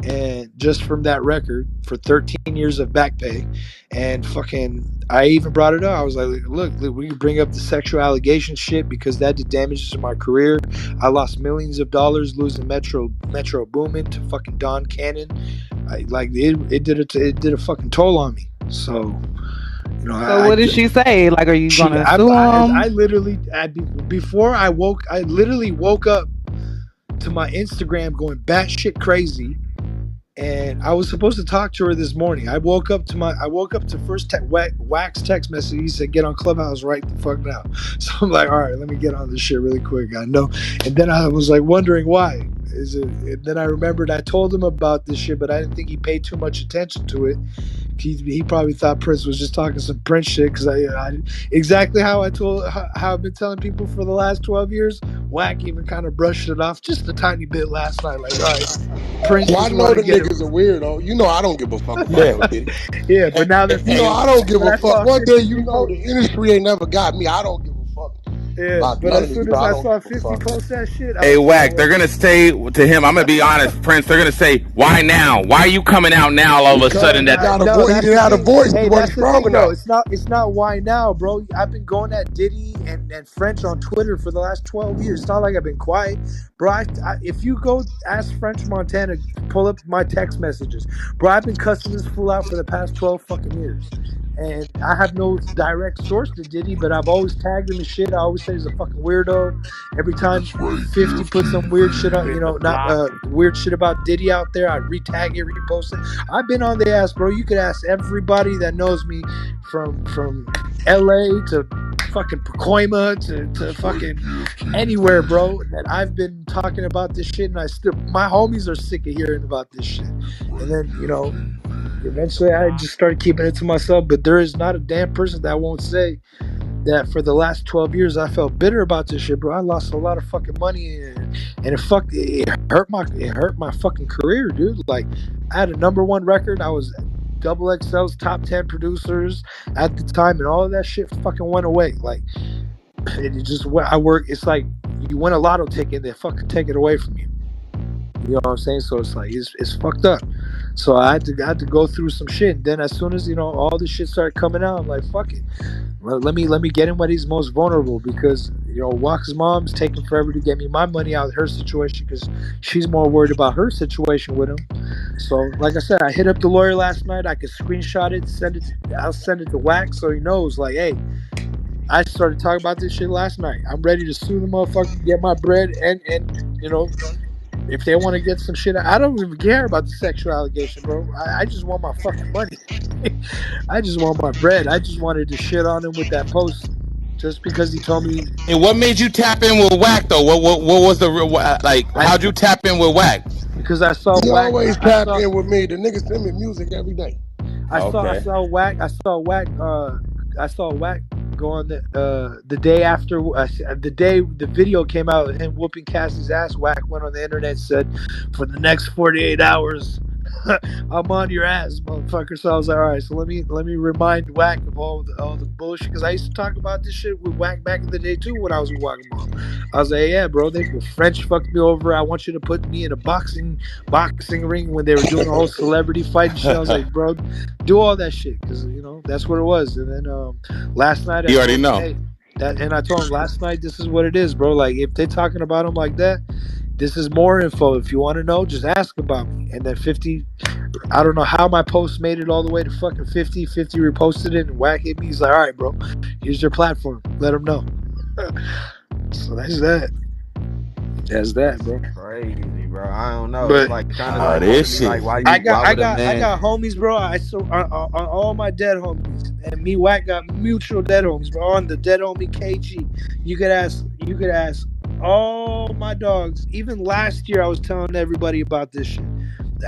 And just from that record for 13 years of back pay. And fucking, I even brought it up. I was like, look, we can bring up the sexual allegation shit because that did damage to my career. I lost millions of dollars losing Metro Boomin to fucking Don Cannon. It did a fucking toll on me. So, So what did she say? Like, are you gonna sue him? I literally, before I woke up to my Instagram going batshit crazy. And I was supposed to talk to her this morning. I woke up to first Wack's text message. He said, "Get on Clubhouse right the fuck now." So I'm like, all right, let me get on this shit really quick. I know. And then I was like wondering why. And then I remembered I told him about this shit, but I didn't think he paid too much attention to it. He probably thought Prince was just talking some Prince shit, because I exactly how I've been telling people for the last 12 years. Wack even kind of brushed it off just a tiny bit last night. Like, all right, Prince Well, I just know want to the get it. niggas are weirdo. You know I don't give a fuck about Yeah. no Diddy. Yeah, but now that You know I 50, don't give but a I fuck. saw One day 50 you know people. the industry ain't never got me. I don't give a fuck Yeah, about but none as of this. soon You know as I I don't saw give a 50 fuck. post that shit, I Hey, was, Wack, they're gonna say to him, I'm gonna be honest, Prince, they're gonna say, why now? Why are you coming out now all of a Because sudden he that got a no, voice. He that's didn't the have a thing. voice. He Hey, wasn't that's the strong thing though. enough. It's not why now, bro. I've been going at Diddy and French on Twitter for the last 12 years. It's not like I've been quiet, bro. If you go ask French Montana, pull up my text messages, bro. I've been cussing this fool out for the past 12 fucking years. And I have no direct source to Diddy, but I've always tagged him and shit. I always say he's a fucking weirdo. Every time That's right, 50 put some weird shit on, GFTV. not weird shit about Diddy out there, I retag it, repost it. I've been on the ass, bro. You could ask everybody that knows me, from LA to fucking Pacoima to That's right, fucking anywhere, GFTV. bro, that I've been talking about this shit, and my homies are sick of hearing about this shit. That's And right, then, GFTV. eventually I just started keeping it to myself, but there is not a damn person that won't say that for the last 12 years I felt bitter about this shit, bro. I lost a lot of fucking money, and it hurt my fucking career, dude. Like, I had a #1 record. I was Double XL's top 10 producers at the time, and all of that shit fucking went away. Like, it just I work. It's like you win a lotto ticket, they fucking take it away from you. You know what I'm saying? So it's like it's fucked up. So I had to go through some shit. And then as soon as all this shit started coming out, I'm like, fuck it. Well, let me get him when he's most vulnerable, because Wack's mom's taking forever to get me my money out of her situation, because she's more worried about her situation with him. So like I said, I hit up the lawyer last night. I could screenshot it, I'll send it to Wack so he knows, like, hey, I started talking about this shit last night. I'm ready to sue the motherfucker, get my bread, and if they want to get some shit, I don't even care about the sexual allegation, bro. I just want my fucking money. I just want my bread. I just wanted to shit on him with that post just because he told me. And what made you tap in with Wack though? What was the real, like? How'd you tap in with Wack? Because I saw He Wack. always tap in with me. The nigga send me music every day. I Okay. saw Wack. I saw Wack go on the day after the day the video came out, him whooping Cassie's ass. Wack went on the internet and said, "For the next 48 hours, I'm on your ass, motherfucker." So I was like, all right. So let me remind Wack of all the bullshit, because I used to talk about this shit with Wack back in the day too when I was with Wack Mom. I was like, yeah, bro, the French fucked me over. I want you to put me in a boxing ring when they were doing the whole celebrity fight and shit. I was like, bro, do all that shit, because that's what it was. And then last night I You already told him, know. hey, and I told him last night, this is what it is, bro. Like, if they're talking about him like that, this is more info. If you want to know, just ask about me. And then 50, I don't know how my post made it all the way to fucking 50. 50 reposted it, and Wack hit me. He's like, all right, bro, here's your platform. Let them know. So that's that. That's that, bro. Crazy, bro. I don't know. But It's like kind of like This making me shit. like, why I would a man? got homies, bro. I so on all my dead homies, and me Wack got mutual dead homies, bro. On the dead homie KG, you could ask all my dogs. Even last year, I was telling everybody about this shit.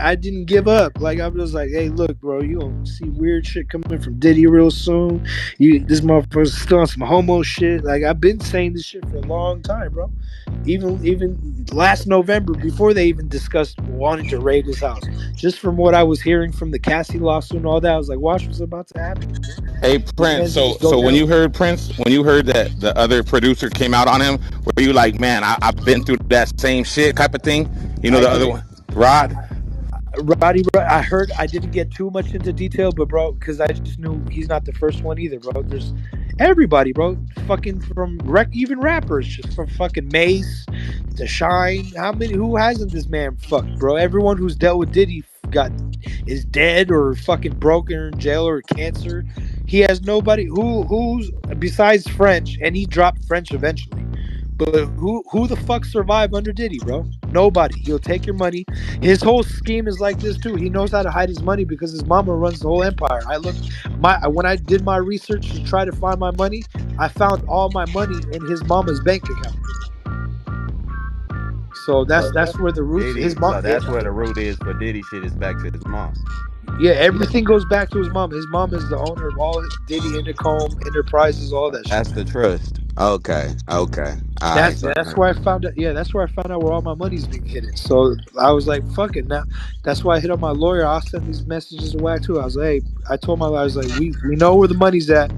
I didn't give up. Like, I was like, hey, look, bro, you gonna see weird shit coming from Diddy real soon. This motherfucker's still on some homo shit. Like, I've been saying this shit for a long time, bro. Even last November, before they even discussed wanting to raid his house, just from what I was hearing from the Cassie lawsuit and all that, I was like, watch what's about to happen, bro. Hey This Prince, man's gonna so go when you down. heard that the other producer came out on him, were you like, man, I've been through that same shit type of thing? I The other did. one, Rod. Roddy, bro, I heard. I didn't get too much into detail, but bro, because I just knew he's not the first one either, bro. There's everybody, bro. Fucking from even rappers, just from fucking Mace to Shine. Who hasn't this man fucked, bro? Everyone who's dealt with Diddy is dead or fucking broken or in jail or cancer. He has nobody who's besides French, and he dropped French eventually. But who the fuck survived under Diddy, bro? Nobody. He'll take your money. His whole scheme is like this too. He knows how to hide his money because his mama runs the whole empire. I looked when I did my research to try to find my money, I found all my money in his mama's bank account. So that's where the roots. Diddy. His mom. So that's where the root is for Diddy shit is back to his mom. Yeah, everything goes back to his mom. His mom is the owner of all Diddy Intercom Enterprises, all that shit. That's the trust. Okay. All right. That's where I found out. Yeah, that's where I found out where all my money's being hidden. So I was like, "Fuck it." Now that's why I hit up my lawyer. I'll send these messages to Wack too. I was like, "Hey," I told my lawyer, I was like, "We know where the money's at.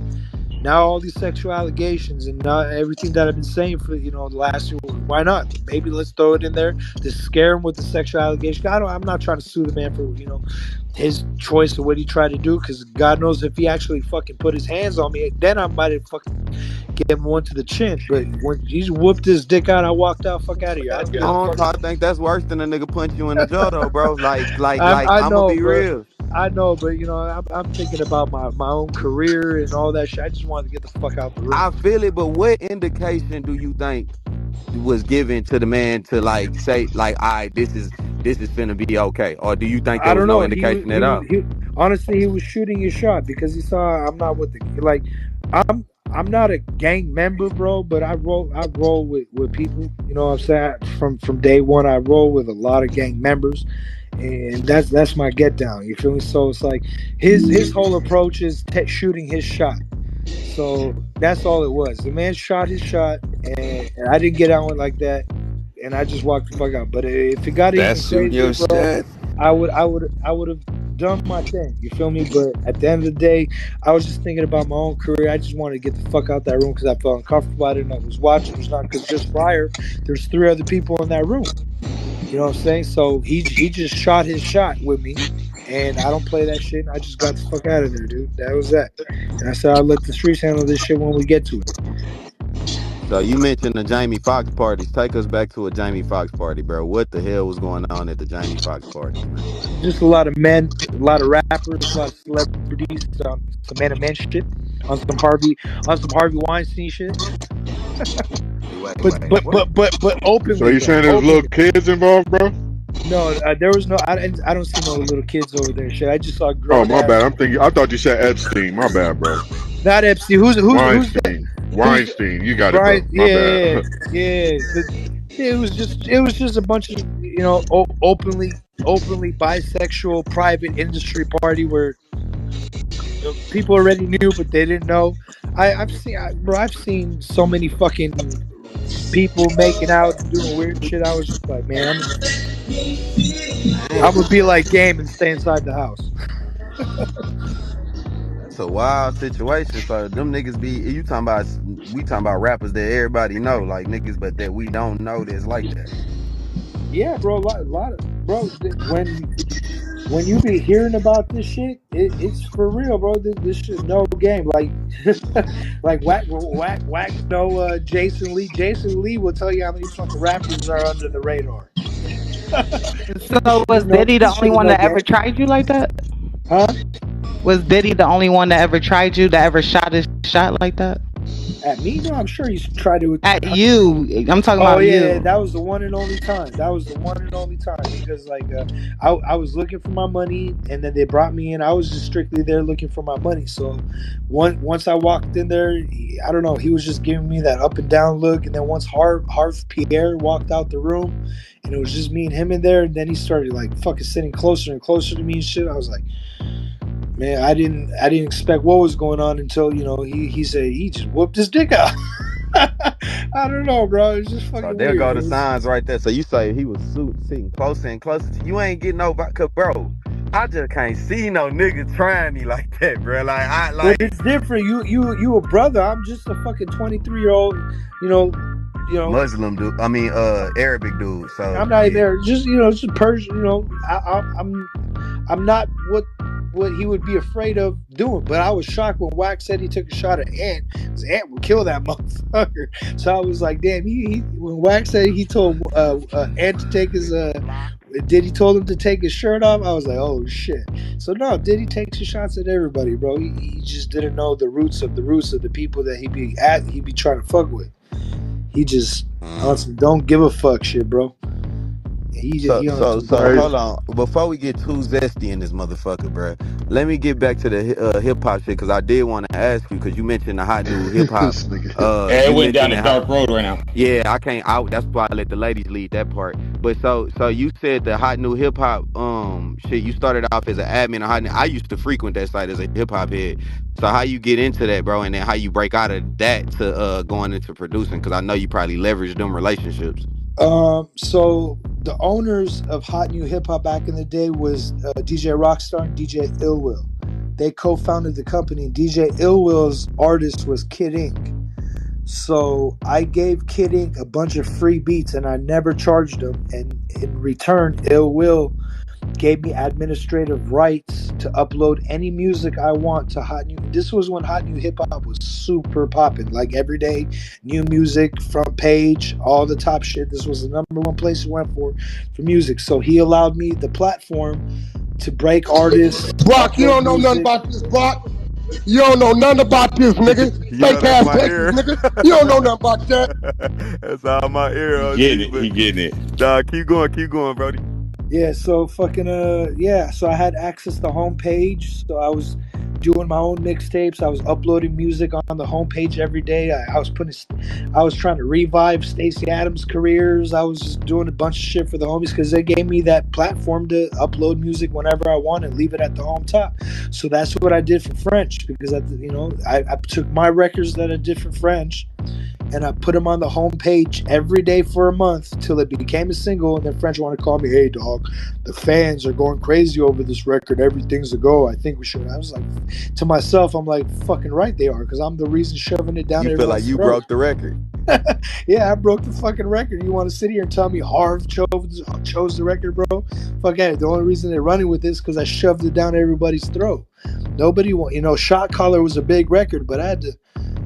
Now all these sexual allegations and now everything that I've been saying for the last year. Why not? Maybe let's throw it in there to scare him with the sexual allegation. I'm not trying to sue the man for his choice of what he tried to do, because God knows if he actually fucking put his hands on me, then I might have fucking get him one to the chin. But when he whooped his dick out, I walked out. Fuck out of here. I didn't give a fuck. I think that's worse than a nigga punch you in the jaw, though, bro. I I'm gonna know, be but real. I'm thinking about my own career and all that shit. I just wanted to get the fuck out the room. I feel it, but what indication do you think was given to the man to say all right, this is finna be okay, or do you think I there was don't no know. indication at all? He honestly, he was shooting his shot because he saw I'm not with I'm not a gang member, bro, but I roll with people. You know what I'm saying? From day one, I roll with a lot of gang members, and that's my get down. You feel me? So it's like his whole approach is shooting his shot. So that's all it was. The man shot his shot, and I didn't get on it like that, and I just walked the fuck out. But if it got even That's shooting crazier, your bro, shot. I would have done my thing. You feel me? But at the end of the day, I was just thinking about my own career. I just wanted to get the fuck out that room because I felt uncomfortable. I didn't know who was watching. There's not because just prior, there's 3 other people in that room. You know what I'm saying? So he just shot his shot with me, and I don't play that shit. And I just got the fuck out of there, dude. That was that. And I said I'll let the streets handle this shit when we get to it. So you mentioned the Jamie Foxx parties. Take us back to a Jamie Foxx party, bro. What the hell was going on at the Jamie Foxx parties, man? Just a lot of men, a lot of rappers, a lot of celebrities, some man to man shit, on some Harvey Weinstein shit. Wait, But So openly you though, saying there's little kids involved, bro? No, there was no. I don't see no little kids over there. Shit, I just saw Oh, grown my ass. bad. I thought you said Epstein. My bad, bro. Not Epstein. Who's that? Weinstein. You got it, bro. Brian? My Yeah. bad. It was just a bunch of openly bisexual private industry party where people already knew but they didn't know. I've seen so many fucking people making out and doing weird shit. I was just like, man, I'm gonna be like Game and stay inside the house. That's a wild situation. So them niggas we talking about rappers that everybody know, like niggas, but that we don't know that's like that. Yeah, bro, a lot of bro. When you be hearing about this shit, it's for real, bro. This shit no game. Like Wack. No, Jason Lee. Jason Lee will tell you how many fucking rappers are under the radar. So was Diddy the This only shit is one no that game, ever tried you like that? huh? Was Diddy the only one that ever tried you, that ever shot his shot like that? At me, no, I'm sure he's tried to. At you. I'm talking Oh about yeah, you. that was the one and only time. That was the one and only time because I was looking for my money and then they brought me in. I was just strictly there looking for my money. So once I walked in there, I don't know, he was just giving me that up and down look. And then once Harv Pierre walked out the room, and it was just me and him in there, and then he started like fucking sitting closer and closer to me and shit. I was like, man, I didn't expect what was going on until he said he just whooped his dick out. I don't know, bro. It's just So fucking there weird. go the signs right there. So you say he was sitting closer and closer to you. Ain't getting no, cause bro, I just can't see no nigga trying me like that, bro. But it's different. You a brother. I'm just a fucking 23-year-old. You know. Muslim dude. I mean, Arabic dude. So I'm not yeah. there. Just just Persian. I'm not what he would be afraid of doing. But I was shocked when Wack said he took a shot at Ant. Because Ant would kill that motherfucker. So I was like, damn. When Wack said he told Ant to take his Diddy told him to take his shirt off, I was like, oh shit. So no, Diddy takes his shots at everybody, bro. He just didn't know the roots of the people that he be trying to fuck with. He just on some don't give a fuck shit, bro. He on some So dog. hold on. Before we get too zesty in this motherfucker, bruh, let me get back to the hip hop shit because I did want to ask you because you mentioned the hot new hip hop. This nigga. Yeah, it You went down mentioned a the hot. dark road right now. Yeah, I can't. That's why I let the ladies lead that part. But so you said the hot new hip hop shit. You started off as an admin on hot. I used to frequent that site as a hip hop head. So how you get into that, bro, and then how you break out of that to going into producing? Because I know you probably leveraged them relationships. So the owners of Hot New Hip Hop back in the day was DJ Rockstar and DJ Illwill. They co-founded the company. DJ Illwill's artist was Kid Ink. So I gave Kid Ink a bunch of free beats and I never charged him. And in return, Illwill gave me administrative rights to upload any music I want to Hot New. This was when Hot New Hip Hop was super popping, like every day, new music, front page, all the top shit. This was the number one place it went for music. So he allowed me the platform to break artists. Brock, you don't know nothing about this, Brock. You don't know nothing about this, nigga. Fake ass Texas, nigga. You don't know nothing about that. That's all my ear. He getting it. Dog, keep going, Brody. Yeah, so fucking so I had access to the homepage. So I was doing my own mixtapes. I was uploading music on the homepage every day. I was trying to revive Stacey Adams' careers. I was just doing a bunch of shit for the homies because they gave me that platform to upload music whenever I want and leave it at the home top. So that's what I did for French because I took my records that I did for French and I put them on the homepage every day for a month till it became a single. And then French wanted to call me, "Hey, dog, the fans are going crazy over this record. Everything's a go. I think we should." I was like, to myself, I'm like, fucking right they are, because I'm the reason shoving it down. You feel like you broke the record. Yeah, I broke the fucking record. You want to sit here and tell me Harv chose the record, bro? Fuck yeah. The only reason they're running with this because I shoved it down everybody's throat. Nobody Shot Caller was a big record, but I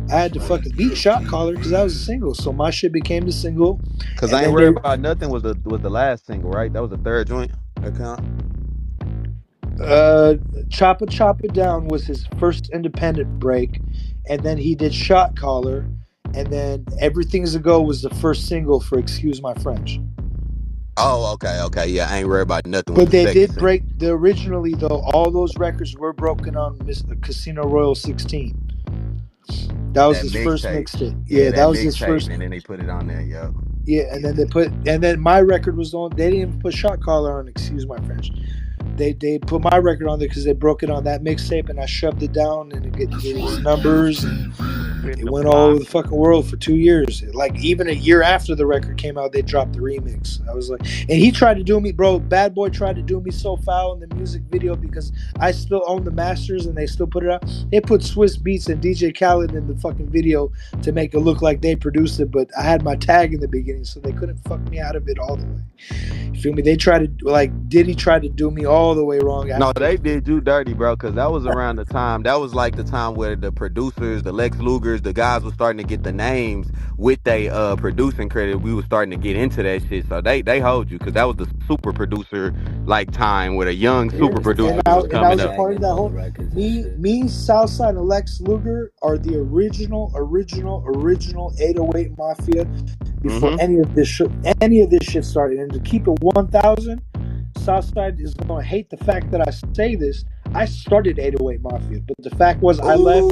had to fucking beat Shot Caller because that was a single. So my shit became the single. Because I Ain't Worried About Nothing was the last single, right? That was the third joint account. Chop It Down was his first independent break, and then he did Shot Caller, and then Everything's a Go was the first single for Excuse My French. Oh, okay, yeah, I Ain't Worried About Nothing. But they did break originally though. All those records were broken on Casino Royale 16. That was his first mixtape. Yeah, that was his first. And then they put it on there, yo. Yeah, and then my record was on. They didn't even put Shot Caller on. Excuse my French. They put my record on there because they broke it on that mixtape, and I shoved it down, and it gave its numbers, and it went all over the fucking world for 2 years. Like even a year after the record came out, they dropped the remix. I was like, and he tried to do me, bro. Bad Boy tried to do me so foul in the music video because I still own the masters, and they still put it out. They put Swiss Beats and DJ Khaled in the fucking video to make it look like they produced it, but I had my tag in the beginning, so they couldn't fuck me out of it all the way. You feel me? They tried to, like, Diddy tried to do me all the way wrong. No, they did you dirty, bro, because that was around the time. That was like the time where the producers, the Lex Lugers, the guys were starting to get the names with their producing credit. We were starting to get into that shit. So they hold you because that was the super producer like time where the young super producer was coming up. Part of that whole, me, Southside, and Lex Luger are the original 808 Mafia before any of this shit started. And to keep it 1,000, Southside is going to hate the fact that I say this. I started 808 Mafia, but the fact was I left.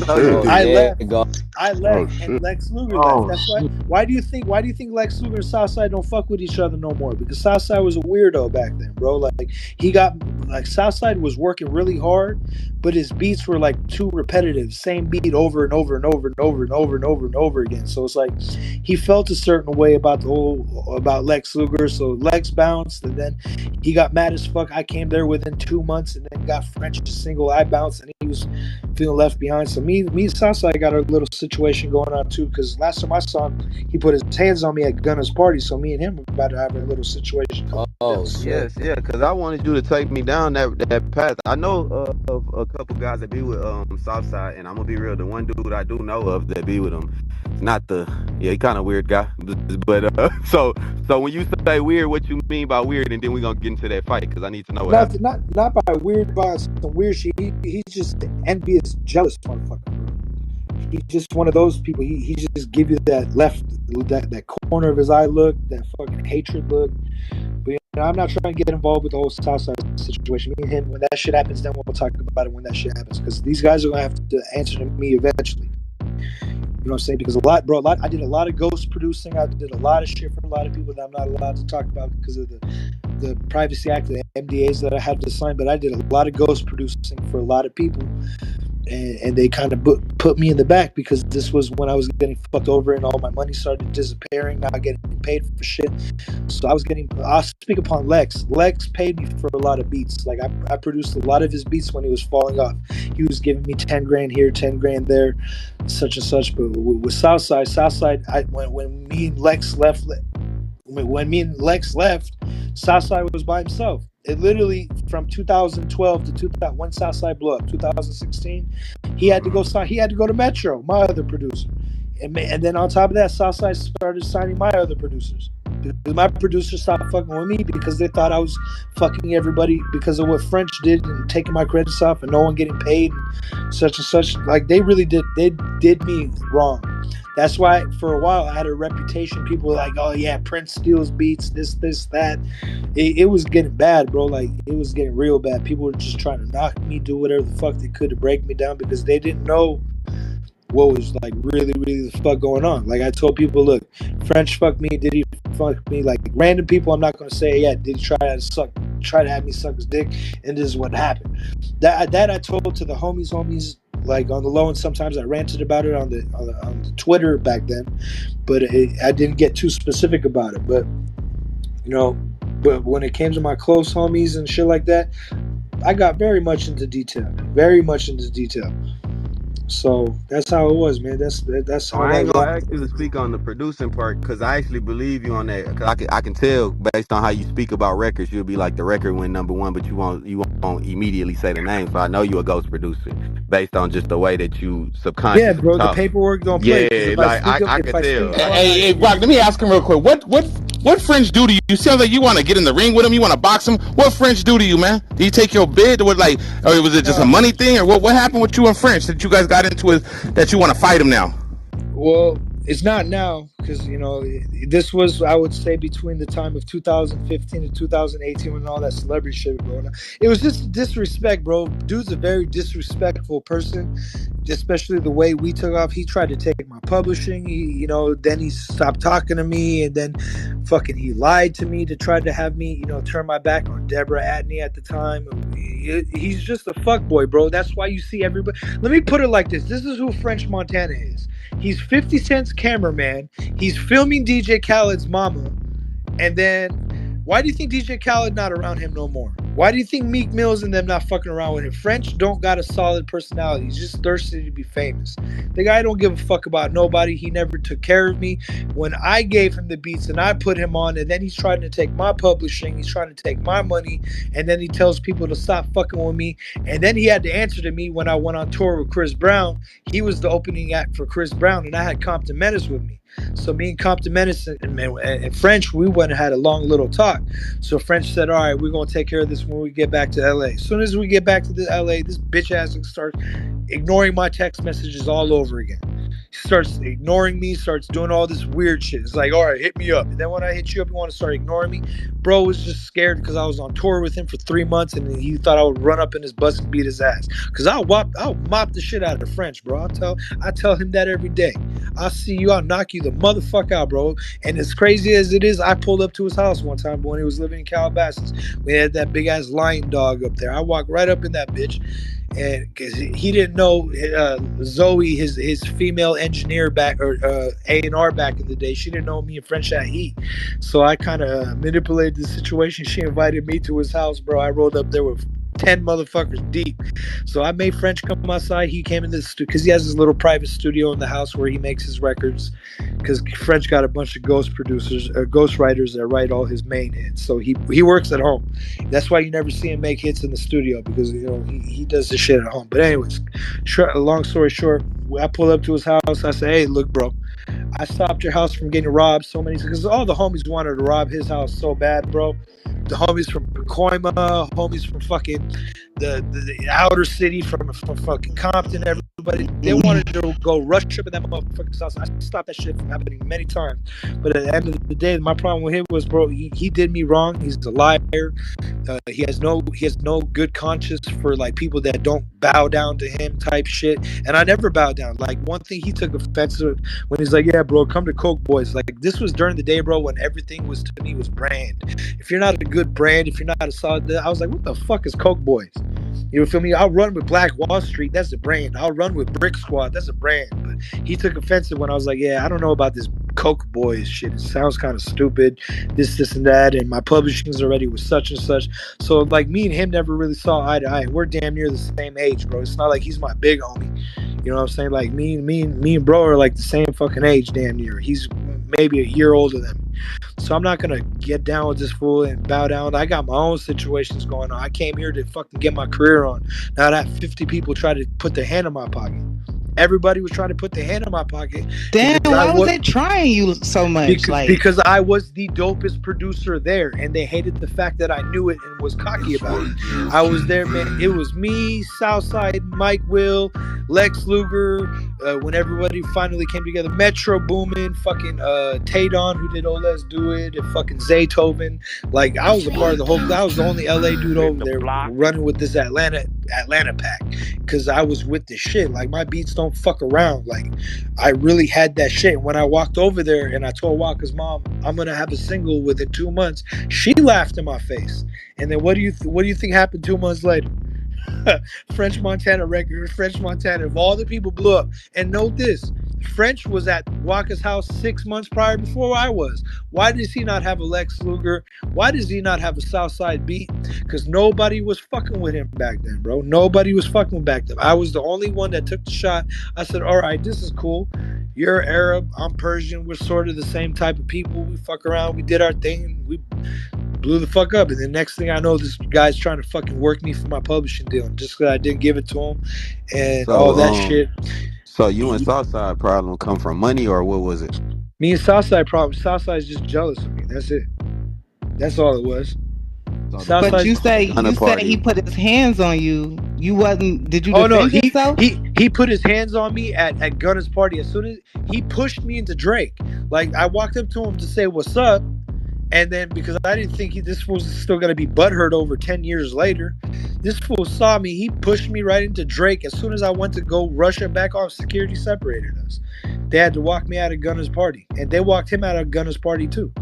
I left, and Lex Luger left. That's why. Why do you think Lex Luger and Southside don't fuck with each other no more? Because Southside was a weirdo back then, bro. Like Southside was working really hard, but his beats were like too repetitive, same beat over and over and over and over and over and over and over again. So it's like he felt a certain way about Lex Luger. So Lex bounced, and then he got mad as fuck. I came there within 2 months, and then got French's single I Bounced, and he was feeling left behind. So me and Southside got a little situation going on too, because last time I saw him, he put his hands on me at Gunna's party. So me and him were about to have a little situation. Yes, because I wanted you to take me down that path. I know of a couple guys that be with Southside, and I'm gonna be real. The one dude I do know of that be with him, it's not he kind of weird guy. But so when you say weird, what you mean by weird, and then we gonna get into that fight because I need to know what happened. Not by weird, by some weird shit. He's just envious, jealous motherfucker, bro. he's just one of those people. He just give you that that corner of his eye look, that fucking hatred look. But I'm not trying to get involved with the whole Southside situation. Me and him, when that shit happens, then we'll talk about it when that shit happens. Because these guys are gonna have to answer to me eventually. You know what I'm saying? Because I did a lot of ghost producing. I did a lot of shit for a lot of people that I'm not allowed to talk about because of the Privacy Act, the MDAs that I had to sign. But I did a lot of ghost producing for a lot of people. And they kind of put me in the back because this was when I was getting fucked over and all my money started disappearing, not getting paid for shit. So I'll speak upon Lex. Lex paid me for a lot of beats. Like I produced a lot of his beats when he was falling off. He was giving me 10 grand here, 10 grand there, such and such. But with Southside, when me and Lex left, Southside was by himself. It literally from 2012 to when Southside blew up, 2016, he had to go to Metro, my other producer, and then on top of that, Southside started signing my other producers. My producers stopped fucking with me because they thought I was fucking everybody because of what French did and taking my credits off and no one getting paid and such and such. Like they did me wrong. That's why for a while I had a reputation. People were like, "Oh yeah, Prince steals beats, this, that." It was getting bad, bro. Like it was getting real bad. People were just trying to knock me, do whatever the fuck they could to break me down because they didn't know what was like really the fuck going on. Like I told people, look, French fucked me, Diddy fucked me. Like random people, I'm not gonna say, yeah, Diddy try to have me suck his dick, and this is what happened. That I told to the homies. Like on the low, and sometimes I ranted about it on the Twitter back then, but I didn't get too specific about it. But but when it came to my close homies and shit like that, I got very much into detail. So that's how it was, man. That's how I ain't gonna ask you to speak on the producing part because I actually believe you on that. Cause I can tell based on how you speak about records, you'll be like the record went #1, but you won't immediately say the name. So I know you're a ghost producer based on just the way that you subconsciously bro. talk. The paperwork don't play. Yeah, like I can tell. Hey, Wack, let me ask him real quick. What French do to you? You sound like you want to get in the ring with him. You want to box him. What French do to you, man? Did he take your bid? Or was it just a money thing? Or what happened with you and French that you guys got into it that you want to fight him now? Well, it's not now because this was, I would say, between the time of 2015 to 2018 when all that celebrity shit was going on. It was just disrespect, bro. Dude's a very disrespectful person, especially the way we took off. He tried to take my publishing. Then he stopped talking to me, and then fucking he lied to me to try to have me, turn my back on Deborah Atney at the time. He's just a fuckboy, bro. That's why you see everybody. Let me put it like this. This is who French Montana is. He's 50 Cent's cameraman. He's filming DJ Khaled's mama. And then, why do you think DJ Khaled not around him no more? Why do you think Meek Mills and them not fucking around with him? French don't got a solid personality. He's just thirsty to be famous. The guy don't give a fuck about nobody. He never took care of me. When I gave him the beats and I put him on, and then he's trying to take my publishing, he's trying to take my money, and then he tells people to stop fucking with me. And then he had to answer to me when I went on tour with Chris Brown. He was the opening act for Chris Brown, and I had Compton Menace with me. So me and Compton Menace and French, we went and had a long little talk. So French said, all right, we're going to take care of this when we get back to LA. As soon as we get back to the LA, this bitch ass starts ignoring my text messages all over again. He starts ignoring me, starts doing all this weird shit. It's like, all right, hit me up. And then when I hit you up, you want to start ignoring me? Bro was just scared because I was on tour with him for 3 months, and he thought I would run up in his bus and beat his ass. Because I'll mop the shit out of French, bro. I tell him that every day. I'll see you, I'll knock you the motherfucker out, bro. And as crazy as it is, I pulled up to his house one time when he was living in Calabasas. We had that big ass lion dog up there. I walked right up in that bitch. And because he didn't know Zoe, his female engineer back, or A&R back in the day, she didn't know me and French had heat. So I kind of manipulated the situation. She invited me to his house, bro. I rolled up there with 10 motherfuckers deep. So I made French come outside. He came in the studio because he has his little private studio in the house where he makes his records. Because French got a bunch of ghost writers that write all his main hits. So he works at home. That's why you never see him make hits in the studio, because he does this shit at home. But anyways, long story short, I pulled up to his house. I said, hey, look, bro, I stopped your house from getting robbed so many, because all the homies wanted to rob his house so bad, bro. the homies from Pacoima, homies from fucking the outer city, from fucking Compton, everybody, they wanted to go rush up in that motherfucking house. I stopped that shit from happening many times. But at the end of the day, my problem with him was, bro, he did me wrong. He's a liar. He has no good conscience for like people that don't bow down to him type shit. And I never bowed down. Like, one thing he took offense to when he's like, yeah, bro, come to Coke Boys. Like, this was during the day, bro, when everything was, to me, was brand. If you're not a good brand, if you're not a solid, I was like, what the fuck is Coke Boys? You feel me? I'll run with Black Wall Street. That's a brand. I'll run with Brick Squad. That's a brand. But he took offense when I was like, yeah, I don't know about this Coke Boys shit. It sounds kind of stupid. This, and that. And my publishing's already with such and such. So, like, me and him never really saw eye to eye. We're damn near the same age, bro. It's not like he's my big homie. You know what I'm saying? Like, me and bro are like the same fucking age, damn near. He's maybe a year older than me. So I'm not gonna get down with this fool and bow down. I got my own situations going on. I came here to fucking get my career on. Now that 50 people try to put their hand in my pocket. Everybody was trying to put their hand in my pocket. Damn, why was they trying you so much? Because I was the dopest producer there, and they hated the fact that I knew it and was cocky about it. I was there, man. It was me, Southside, Mike Will, Lex Luger, when everybody finally came together. Metro Boomin, fucking Taydon, who did Oh Let's Do It, and fucking Zaytoven. Like, I was a part of the whole. I was the only LA dude over there running with this Atlanta pack, because I was with the shit. Like, my beats don't fuck around. Like, I really had that shit. When I walked over there and I told Walker's mom I'm gonna have a single within 2 months, she laughed in my face. And then what do you think happened 2 months later? French Montana record. French Montana, of all the people, blew up. And note this, French was at Walker's house 6 months prior before I was. Why does he not have a Lex Luger? Why does he not have a Southside beat? Because nobody was fucking with him back then, bro. Nobody was fucking back then. I was the only one that took the shot. I said, all right, this is cool. You're Arab, I'm Persian. We're sort of the same type of people. We fuck around. We did our thing. We blew the fuck up. And the next thing I know, this guy's trying to fucking work me for my publishing deal just because I didn't give it to him and all that shit. So you and Southside problem come from money, or what was it? Me and Southside problem. Southside's just jealous of me. That's it. That's all it was. But you say he put his hands on you. You wasn't. Did you defend yourself? He put his hands on me at Gunna's party. As soon as he pushed me into Drake, like, I walked up to him to say what's up, and then because I didn't think this fool was still gonna be butthurt over 10 years later, this fool saw me. He pushed me right into Drake. As soon as I went to go rush him back off, security separated us. They had to walk me out of Gunna's party, and they walked him out of Gunna's party too.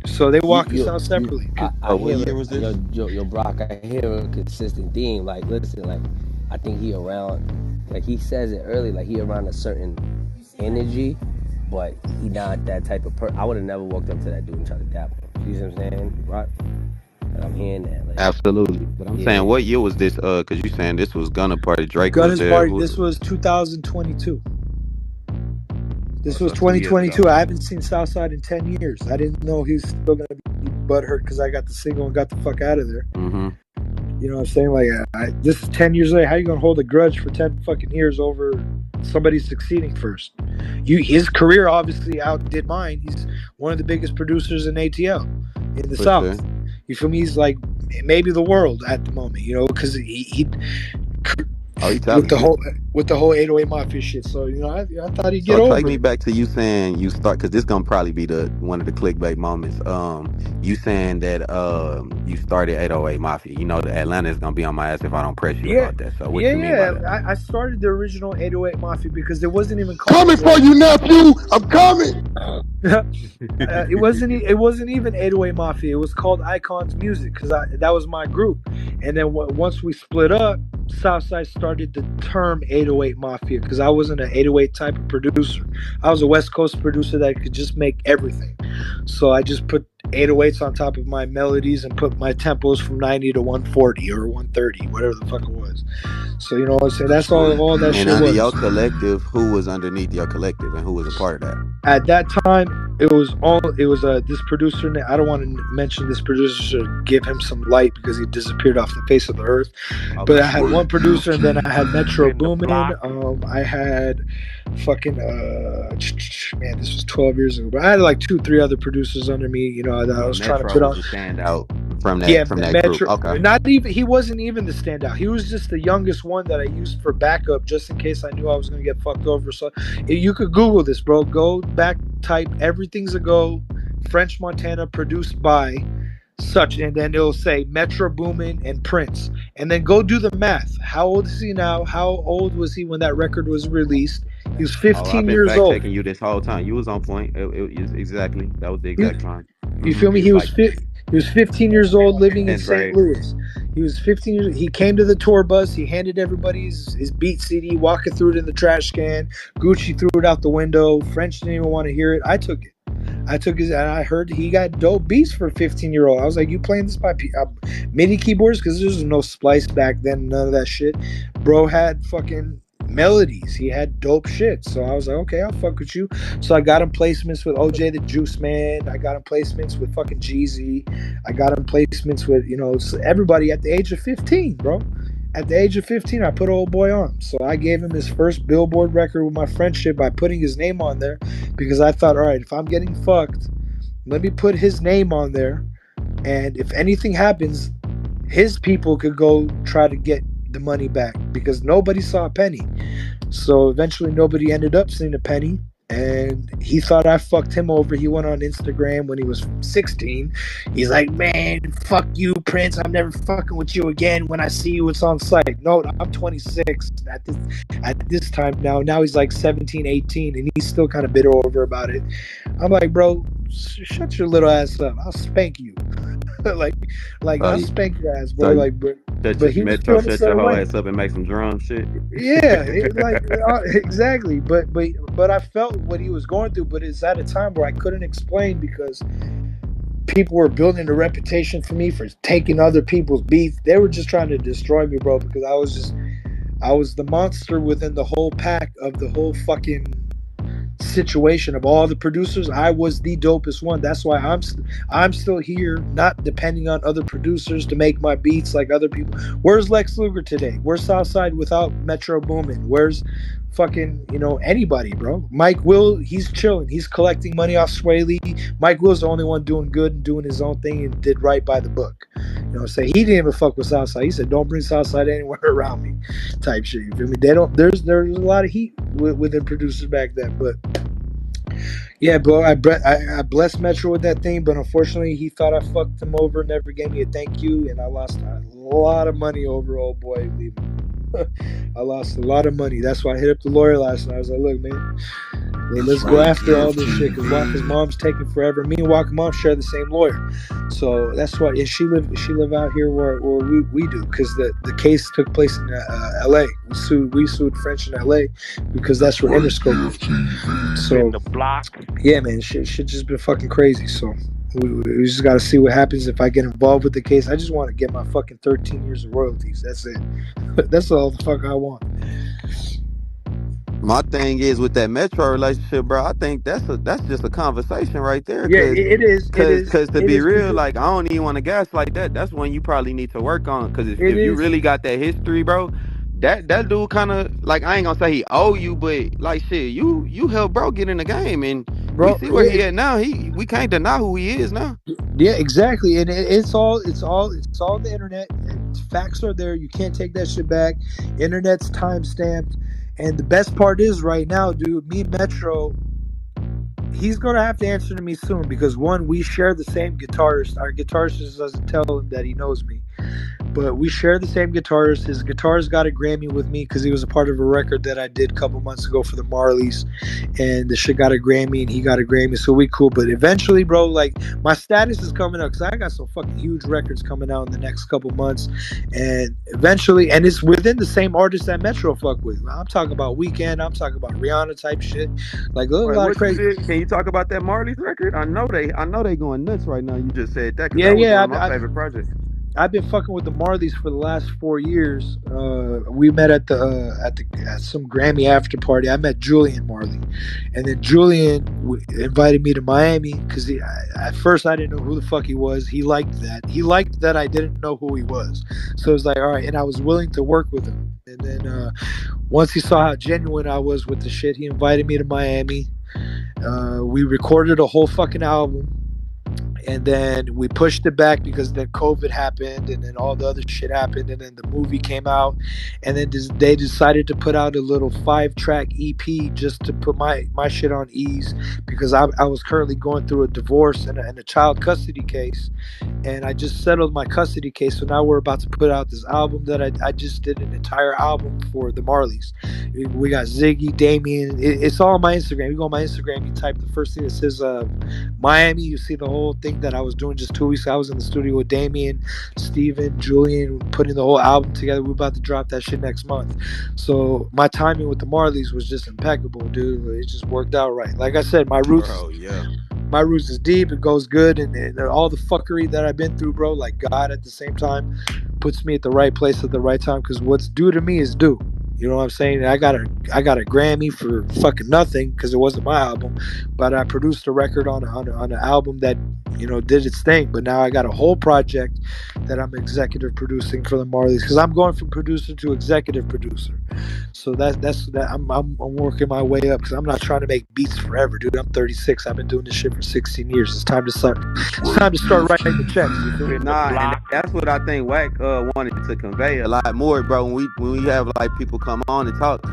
So they walked us out separately. What year was this? Yo, Brock, I hear a consistent theme. Like, listen, like, I think he around, like he says it early, like he around a certain energy, but he not that type of person. I would have never walked up to that dude and tried to dap him. You see what I'm saying, Brock? And I'm hearing that. Like, absolutely. But I'm saying, what year was this? Because you saying this was Gunna party. Drake Gunna's was there. party. This was 2022. This was 2022. I haven't seen Southside in 10 years. I didn't know he was still going to be butthurt because I got the single and got the fuck out of there. Mm-hmm. You know what I'm saying? Like, this is 10 years later. How you going to hold a grudge for 10 fucking years over somebody succeeding first? His career obviously outdid mine. He's one of the biggest producers in ATL in the South. Sure. You feel me? He's like maybe the world at the moment, you know, because he with the whole 808 Mafia shit. So, you know, I thought he'd get over. Take me back to you saying you start, because this gonna probably be one of the clickbait moments. You saying that you started 808 Mafia. You know, the Atlanta is gonna be on my ass if I don't press you about that. So what you mean by that? I started the original 808 Mafia because there wasn't even coming for you, nephew. I'm coming. It wasn't even 808 Mafia. It was called Icons Music because that was my group. And then once we split up, Southside started the term 808 Mafia because I wasn't an 808 type of producer. I was a West Coast producer that could just make everything. So I just put 808s on top of my melodies and put my tempos from 90 to 140 or 130, whatever the fuck it was. So, you know what I'm saying? That's all that shit was. And under your collective, who was underneath your collective and who was a part of that? At that time, it was this producer. I don't want to mention this producer to give him some light because he disappeared off the face of the earth. But I had one producer, and then I had Metro Boomin. I had fucking this was 12 years ago. But I had like 2-3 other producers under me. You know, I was trying to put on. from Yeah, that group. Metro. Okay. Not even. He wasn't even the standout. He was just the youngest one that I used for backup, just in case I knew I was gonna get fucked over. So you could Google this, bro. Go back, type "Everything's a Go," French Montana, produced by such, and then it'll say Metro Boomin and Prince, and then go do the math. How old is he now? How old was he when that record was released? He was Oh, I've 15 been years fact old. checking you this whole time. You was on point. Exactly. That was the He, exact time. you feel me? He was like He was 15 years old, living in 10th St. grade. Louis. He was 15 years. He came to the tour bus. He handed everybody his beat CD. Walker threw it in the trash can. Gucci threw it out the window. French didn't even want to hear it. I took it. I took his, and I heard he got dope beats for a 15-year-old. I was like, you playing this by MIDI keyboards? Because there was no splice back then, none of that shit. Bro had fucking melodies. He had dope shit. So I was like, okay, I'll fuck with you. So I got him placements with OJ the Juice Man. I got him placements with fucking Jeezy. I got him placements with, everybody at the age of 15, bro. At the age of 15, I put old boy on. So I gave him his first Billboard record with my friendship by putting his name on there, because I thought, all right, if I'm getting fucked, let me put his name on there. And if anything happens, his people could go try to get the money back, because nobody saw a penny. So eventually nobody ended up seeing a penny. And he thought I fucked him over. He went on Instagram when he was 16. He's like, man, fuck you, Prince. I'm never fucking with you again. When I see you, it's on site. No, I'm 26 at this time now. Now he's like 17, 18, and he's still kind of bitter over about it. I'm like, bro, shut your little ass up. I'll spank you. like I'll spank your ass, bro. So But he was Metro, feeling a shut your certain whole way. ass up and make some drum shit. Yeah, exactly. But I felt what he was going through. But it's at a time where I couldn't explain, because people were building a reputation for me for taking other people's beats. They were just trying to destroy me, bro. Because I was the monster within the whole pack of the whole fucking situation of all the producers. I was the dopest one. That's why I'm still here, not depending on other producers to make my beats like other people. Where's Lex Luger today? Where's Southside without Metro Boomin? Where's fucking anybody, bro? Mike Will, he's chilling. He's collecting money off Sway Lee. Mike Will's the only one doing good and doing his own thing and did right by the book. Say he didn't even fuck with Southside. He said, "Don't bring Southside anywhere around me," type shit. You feel me? They don't. There's a lot of heat within producers back then, but yeah, bro. I blessed Metro with that thing, but unfortunately, he thought I fucked him over. Never gave me a thank you, and I lost a lot of money over old boy leaving. I lost a lot of money. That's why I hit up the lawyer last night. I was like, look, man, let's go after all this shit, because Walker's mom's taking forever. Me and Walker's mom share the same lawyer, so that's why. And she live out here where we do, because the case took place in L.A. We sued French in L.A. because that's where Interscope is. So yeah, man, shit just been fucking crazy. So we just got to see what happens if I get involved with the case. I just want to get my fucking 13 years of royalties. That's it. That's all the fuck I want. My thing is with that Metro relationship, bro. I think that's just a conversation right there. Yeah, it is. Cause to It be is real, because like I don't even want to gas like that. That's one you probably need to work on. Cause it if you is, really got that history, bro, that dude kind of like, I ain't gonna say he owe you, but like shit, you helped bro get in the game, and we bro. see where he at now. We can't deny who he is now. Yeah, exactly. And it's all the internet. Facts are there. You can't take that shit back. Internet's time stamped. And the best part is right now, dude, me and Metro, he's gonna have to answer to me soon, because one, we share the same guitarist. Our guitarist just doesn't tell him that he knows me. But we share the same guitarist. His guitarist got a Grammy with me because he was a part of a record that I did a couple months ago for the Marleys, and the shit got a Grammy and he got a Grammy, so we cool. But eventually, bro, like my status is coming up, because I got some fucking huge records coming out in the next couple months, and eventually, and it's within the same artist that Metro fuck with. I'm talking about Weeknd. I'm talking about Rihanna type shit. Like a lot of crazy. Can you talk about that Marley's record? I know they going nuts right now. You just said that, because Yeah, that was yeah. one of my favorite projects. I've been fucking with the Marleys for the last 4 years. We met at some Grammy after party. I met Julian Marley, and then Julian invited me to Miami because at first I didn't know who the fuck he was. He liked that. He liked that I didn't know who he was. So it was like, all right, and I was willing to work with him. And then once he saw how genuine I was with the shit, he invited me to Miami. We recorded a whole fucking album. And then we pushed it back because then COVID happened, and then all the other shit happened, and then the movie came out, and then they decided to put out a little 5-track EP just to put my shit on ease, because I was currently going through a divorce and a child custody case, and I just settled my custody case. So now we're about to put out this album that I just did an entire album for the Marleys. We got Ziggy, Damien. It's all on my Instagram. You go on my Instagram, you type the first thing that says Miami, you see the whole thing that I was doing just 2 weeks. I was in the studio with Damien, Steven, Julian, putting the whole album together. We're about to drop that shit next month. So my timing with the Marleys was just impeccable, dude. It just worked out right. Like I said, my roots. Bro, yeah. My roots is deep. It goes good, and all the fuckery that I've been through, bro. Like God, at the same time, puts me at the right place at the right time. Because what's due to me is due. You know what I'm saying? I got a Grammy for fucking nothing because it wasn't my album, but I produced a record on an album that, you know, did its thing. But now I got a whole project that I'm executive producing for the Marleys, because I'm going from producer to executive producer. So that's I'm working my way up, because I'm not trying to make beats forever, dude. I'm 36. I've been doing this shit for 16 years. It's time to start writing the checks. You feel me? Nah, and that's what I think Wack wanted to convey a lot more, bro. When we have like people come on and talk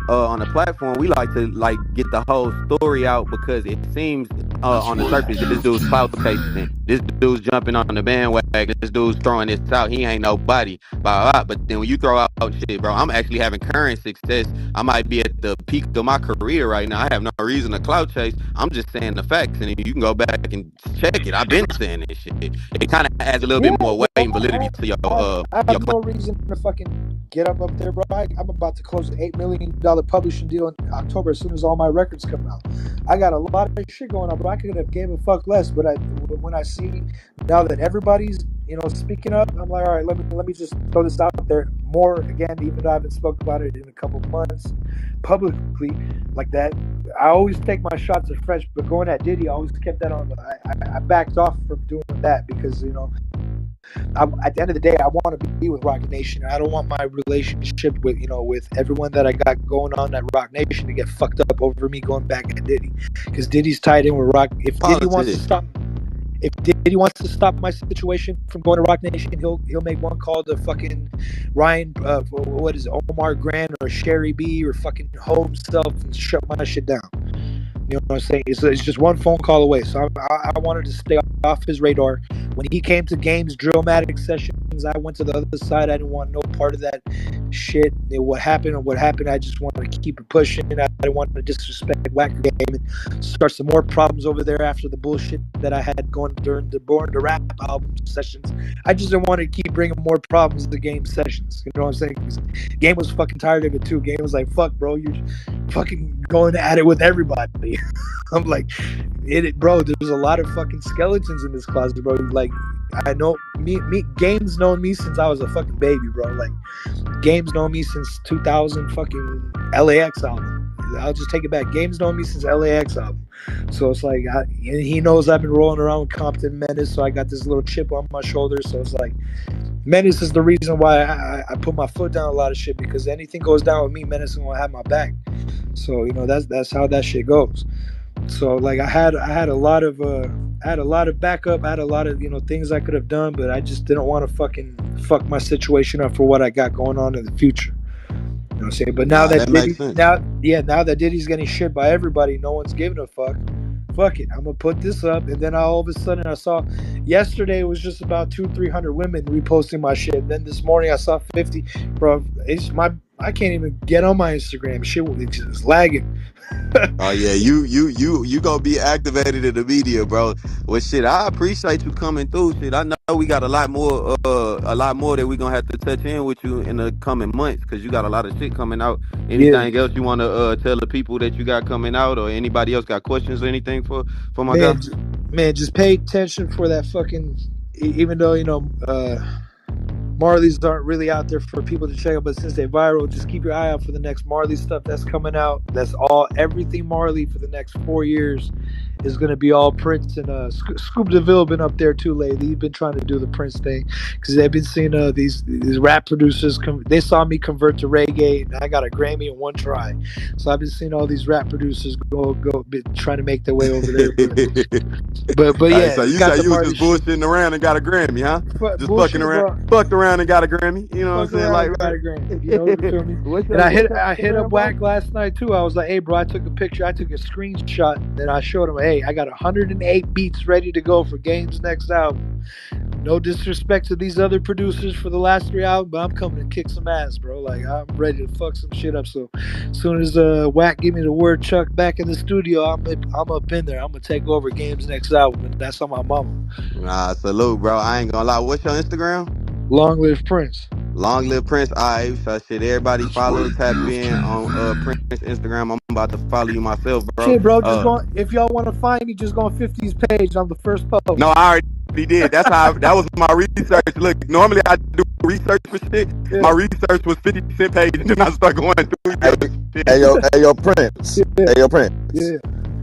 on the platform, we like to like get the whole story out, because it seems on the surface this dude's clout chasing, this dude's jumping on the bandwagon, this dude's throwing this out, he ain't nobody, blah, blah. But then when you throw out shit, bro, I'm actually having current success. I might be at the peak of my career right now. I have no reason to clout chase. I'm just saying the facts, and you can go back and check it. I've been saying this shit. It kind of adds a little bit more weight and validity to your I have no reason to fucking get up there, bro. I'm about to close an $8 million publishing deal in October as soon as all my records come out. I got a lot of shit going on, bro. I could have gave a fuck less, but when I see now that everybody's, you know, speaking up, I'm like, all right, let me just throw this out there more again, even though I haven't spoken about it in a couple of months publicly like that. I always take my shots at French, but going at Diddy, I always kept that on. I backed off from doing that because, you know, at the end of the day, I want to be with Rock Nation. I don't want my relationship with, you know, with everyone that I got going on at Rock Nation to get fucked up over me going back at Diddy, because Diddy's tied in with Rock. If Diddy wants to stop my situation from going to Rock Nation, he'll make one call to fucking Ryan, what is it, Omar Grant or Sherry B or fucking Home himself and shut my shit down. You know what I'm saying? It's just one phone call away. So I wanted to stay off his radar. When he came to games, Drillmatic sessions, I went to the other side. I didn't want no part of that shit. What happened, I just wanted to keep it pushing. I didn't want to disrespect Wack game and start some more problems over there after the bullshit that I had going during the Born to Rap album sessions. I just didn't want to keep bringing more problems to Game sessions. You know what I'm saying? Game was fucking tired of it too. Game was like, fuck, bro, you're fucking going at it with everybody. I'm like, bro, there's a lot of fucking skeletons in this closet, bro. Like, I know me Game's known me since I was a fucking baby, bro. Like, Game's known me since 2000 fucking LAX album. I'll just take it back. Game's known me since LAX album. So it's like, and he knows I've been rolling around with Compton Menace, so I got this little chip on my shoulder. So it's like, Menace is the reason why I put my foot down a lot of shit, because anything goes down with me, Menace will have my back. So, you know, that's how that shit goes. So like I had a lot of backup, I had a lot of, you know, things I could have done, but I just didn't want to fucking fuck my situation up for what I got going on in the future. You know what I'm saying? But now that Diddy's getting shit by everybody, no one's giving a fuck. Fuck it, I'm gonna put this up. And then all of a sudden I saw, yesterday it was just about 200-300 women reposting my shit. Then this morning I saw 50. Bro, I can't even get on my Instagram. Shit is lagging. Oh yeah, you gonna be activated in the media, bro. Well, shit, I appreciate you coming through. Shit, I know we got a lot more that we gonna have to touch in with you in the coming months, because you got a lot of shit coming out. Anything else you want to tell the people that you got coming out, or anybody else got questions or anything for my guy? Man, just pay attention for that fucking. Even though, you know, Marleys aren't really out there for people to check out, but since they're viral, just keep your eye out for the next Marley stuff that's coming out. That's everything Marley for the next 4 years. is gonna be all Prince and Scoop DeVille been up there too lately. He's been trying to do the Prince thing because they've been seeing these rap producers. They saw me convert to reggae, and I got a Grammy in one try. So I've been seeing all these rap producers trying to make their way over there. But All right, yeah, so you got say the you was just party shit. bullshitting around and got a Grammy, huh? Just fucking Bullshit, around, bro. fucked around and got a Grammy. You know what I'm Fuck saying? around, Like, got right? a Grammy. You know, you feel me? What's And I your hit up Instagram, bro? Wack last night too. I was like, hey, bro, I took a picture. I took a screenshot. Then I showed him, hey, I got 108 beats ready to go for Game's next album. No disrespect to these other producers for the last 3 albums, but I'm coming to kick some ass, bro. Like, I'm ready to fuck some shit up. So as soon as Wack give me the word Chuck back in the studio, I'm up in there. I'm gonna take over Game's next album, and that's on my mama. Nah, salute, bro. I ain't gonna lie. What's your Instagram? Long live Prince. Long live Prince. Alright, so shit. Everybody It's follow, tap in on YGFTV. Prince Instagram. I'm about to follow you myself, bro. Shit, bro, just go. If y'all want to find me, just go on 50's page. I'm the first No, post. I already did. That was my research. Look, normally I do research for shit. Yeah. My research was 50 Cent page, and then I start going through your shit. Hey yo, Prince. Yeah. Hey yo, Prince. Yeah.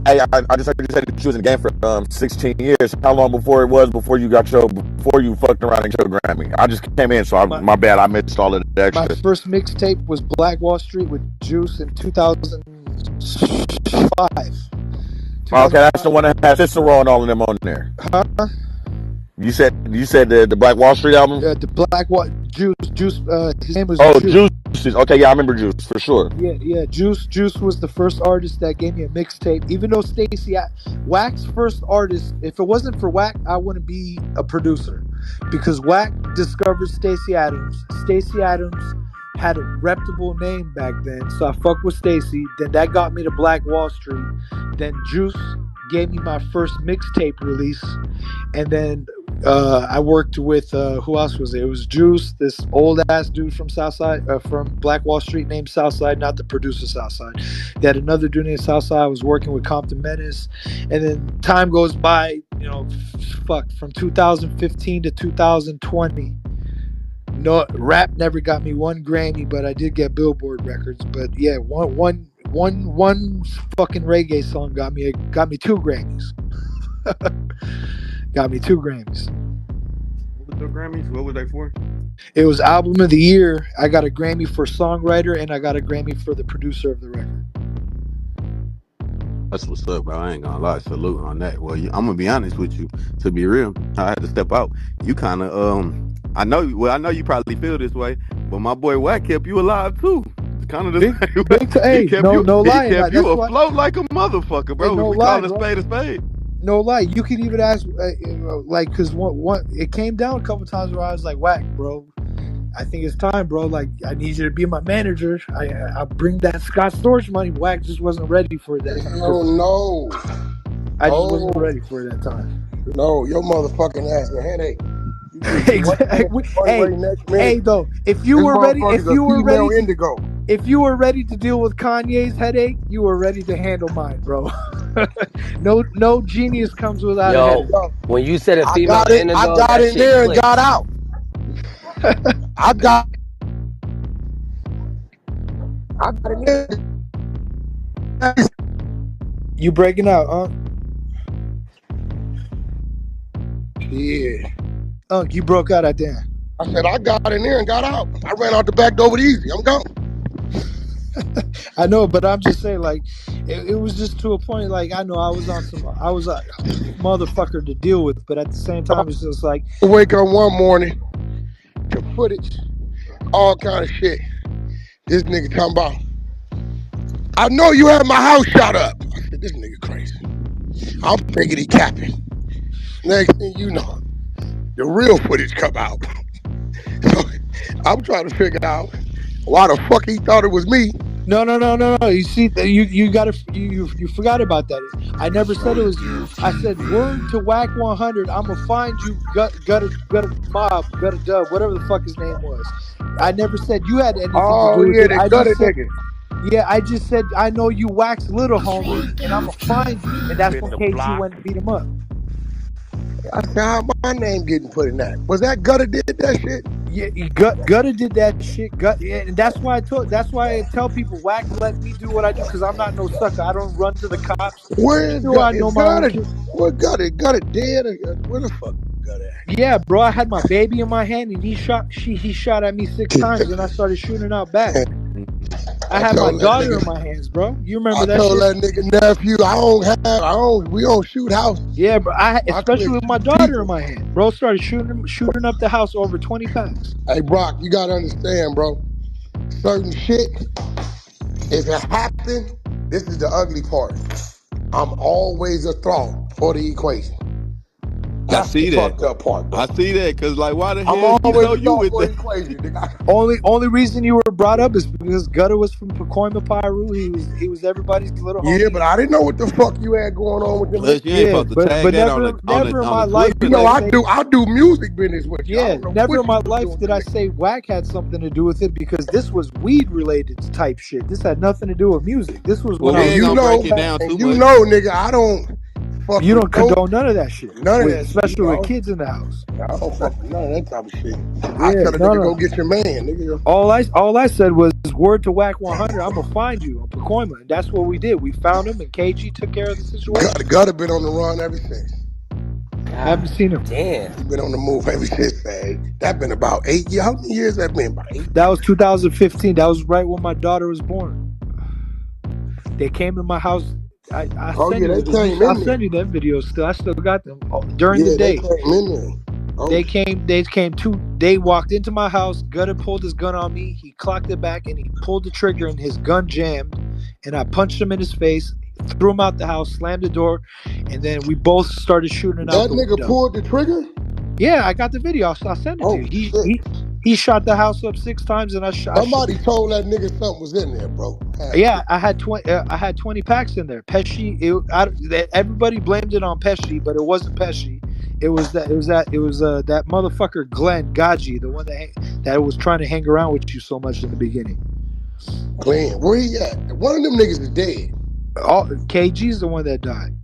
Hey, I just heard you said that you was in the game for 16 years. How long before you fucked around and got your Grammy? I just came in, so my bad. I missed all of the My extra. first mixtape was Black Wall Street with Juice in 2005. Okay, that's the one that has Cicero and all of them on there. Huh? You said the Black Wall Street album? The Black Wall Juice. His name was Juice. Okay, yeah, I remember Juice for sure. Yeah. Juice was the first artist that gave me a mixtape. Even though Wack's first artist, if it wasn't for Wack, I wouldn't be a producer, because Wack discovered Stacey Adams. Stacey Adams had a reputable name back then, so I fucked with Stacey. Then that got me to Black Wall Street. Then Juice gave me my first mixtape release, and then I worked with who else was it? It was Juice, this old ass dude from Southside, from Black Wall Street named Southside, not the producer Southside. They had another dude named Southside. I was working with Compton Menace, and then time goes by. You know, from 2015 to 2020. No, rap never got me one Grammy, but I did get Billboard records. But yeah, one fucking reggae song got me 2 Grammys. Got me 2 Grammys. What was the Grammys? What was they for? It was Album of the Year. I got a Grammy for songwriter, and I got a Grammy for the producer of the record. That's what's up, bro. I ain't gonna lie. Salute on that. Well, I'm gonna be honest with you. To be real, I had to step out. You kind of I know you probably feel this way, but my boy Wack kept you alive too. It's kind of the same way. He kept you afloat like a motherfucker, bro. No we lie, call a spade a spade. No lie. You could even ask, like, because one it came down a couple times where I was like, Wack, bro, I think it's time, bro. Like, I need you to be my manager. I bring that Scott Storch money. Wack just wasn't ready for it that time. No. I just wasn't ready for it that time. No, your motherfucking ass a headache. Exactly. Hey, though, if you were ready to deal with Kanye's headache, you were ready to handle mine, bro. No genius comes without a headache. When you said a female indigo, I got in there and got out. I got in there. You breaking out, huh? Yeah. You broke out at the end. I said I got in there and got out. I ran out the back door with easy. I'm gone. I know, but I'm just saying, like, it was just to a point. Like, I know I was a motherfucker to deal with, but at the same time, it's just like, I wake up one morning to footage, all kind of shit. This nigga talking about, I know you had my house shot up. I said, this nigga crazy. I'm thinking he capping. Next thing you know, the real footage come out. So I'm trying to figure out why the fuck he thought it was me. No. You see, you forgot about that. I never said it was you. I said, word to Wack 100. I'm gonna find you. Got a mob. Got a dub. Whatever the fuck his name was. I never said you had anything to do with it. I just said I know you Wack's little homie, and I'm gonna find you, and that's when KG went and beat him up. I said, how my name getting put in that? Was that Gutter did that shit? Yeah, Gutta did that shit. And that's why I tell people Wack let me do what I do because I'm not no sucker. I don't run to the cops. Where is Sure, gut? I know Is my own gut? shit. What gut? Is gut dead? Where the fuck gut Yeah, bro, I had my baby in my hand and he shot at me 6 times and I started shooting out back. I I had my told that daughter in nigga. my hands, bro. You I remember that told shit? that nigga nephew, we don't shoot houses. Yeah, bro. My Especially clique with my shoot daughter in people. my hand, bro. Started shooting up the house over 20 packs. Hey Brock, you gotta understand, bro. Certain shit, if it happened, this is the ugly part. I'm always a thought for the equation. I That's the see that. fucked up part, I bro. see that because, like, why the I'm hell you always know a you thought with for that? the equation, nigga. Only reason you were brought up is because Gutter was from Pacoima Piru. He was everybody's little Yeah, homie. but I didn't know what the fuck you had going on with them Plus, niggas. you ain't Yeah, supposed to but tag but that on never the never in my life You Twitter, did know, I nigga. say I do music business with you. I yeah, don't know never what in you my was life doing did with I niggas. say Wack had something to do with it because this was weed related type shit. This had nothing to do with music. This was when Well, I we And was ain't you gonna getting break know, it back. down too and you much. know, nigga, I don't fuck You with don't no condone none of that shit, none of that shit. especially with kids in the house. I don't fuck with none of that type of shit. I Yeah, tell a no, nigga go no. get your man, nigga. All I said was word to Whack 100. I'm gonna find you on Pacoima, and that's what we did. We found him, and KG took care of the situation. Gutter been on the run ever since. Haven't God seen him. damn. He been on the move ever since, man. That been about 8 years. How many years that been? About 8 That was years. 2015. That was right when my daughter was born. They came to my house. I Oh send yeah, you they the videos. came I'll in send there. you them videos still. I still got them during the Yeah, they day. came in there. Oh They came. They walked into my house. Gutter pulled his gun on me. He clocked it back and he pulled the trigger and his gun jammed. And I punched him in his face, threw him out the house, slammed the door, and then we both started shooting out that the nigga window. pulled the trigger? Yeah, I got the video. I'll send it to Oh you. shit. He shot the house up 6 times, and I shot. Somebody told that nigga something was in there, bro. Had Yeah, to. I had 20 packs in there. Pesci, everybody blamed it on Pesci, but it wasn't Pesci. It was that motherfucker Glenn Gaji, the one that was trying to hang around with you so much in the beginning. Glenn, where he at? One of them niggas is dead. KG's the one that died.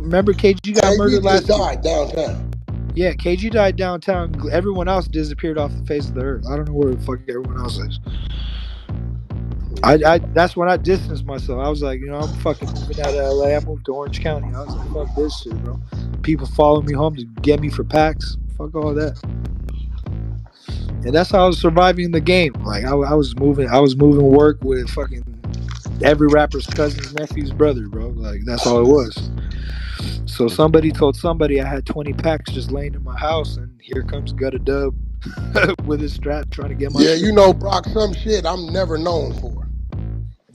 Remember KG got KG murdered just last year. died downtown. Yeah, KG died downtown. Everyone else disappeared off the face of the earth. I don't know where the fuck everyone else is. I that's when I distanced myself. I was like, I'm fucking moving out of LA. I moved to Orange County. I was like, fuck this shit, bro. People follow me home to get me for packs. Fuck all that. And that's how I was surviving the game. Like I was moving work with fucking every rapper's cousin's nephew's brother, bro. Like that's all it was. So somebody told somebody I had 20 packs just laying in my house, and here comes Gutta Dub with his strap trying to get my Yeah, shit. you know, Brock, some shit I'm never known for.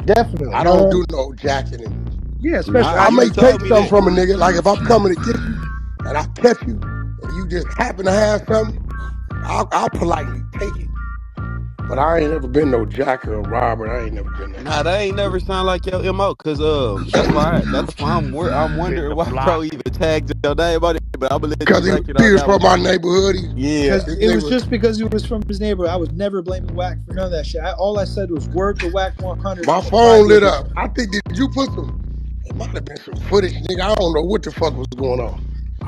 Definitely. I don't do no jacking and Yeah, especially Nah, I you may take told me something that. from a nigga. Like if I'm coming to get you and I catch you and you just happen to have something, I'll politely take it. But I ain't never been no jacker or robber. I ain't never been that Nah, shit. that ain't never sound like your mo. Cause Big that's why I'm FTV. wondering why bro even tagged your name on it. But I'm gonna let you Cause break it he on was that from one. my neighborhood. Yeah. because His it was neighborhood. just because he was from his neighborhood. I was never blaming Wack for none of that shit. All I said was word to Wack 100. My I'm gonna find phone you a lit bitch. up. I think did you put some? It might have been some footage, nigga. I don't know what the fuck was going on.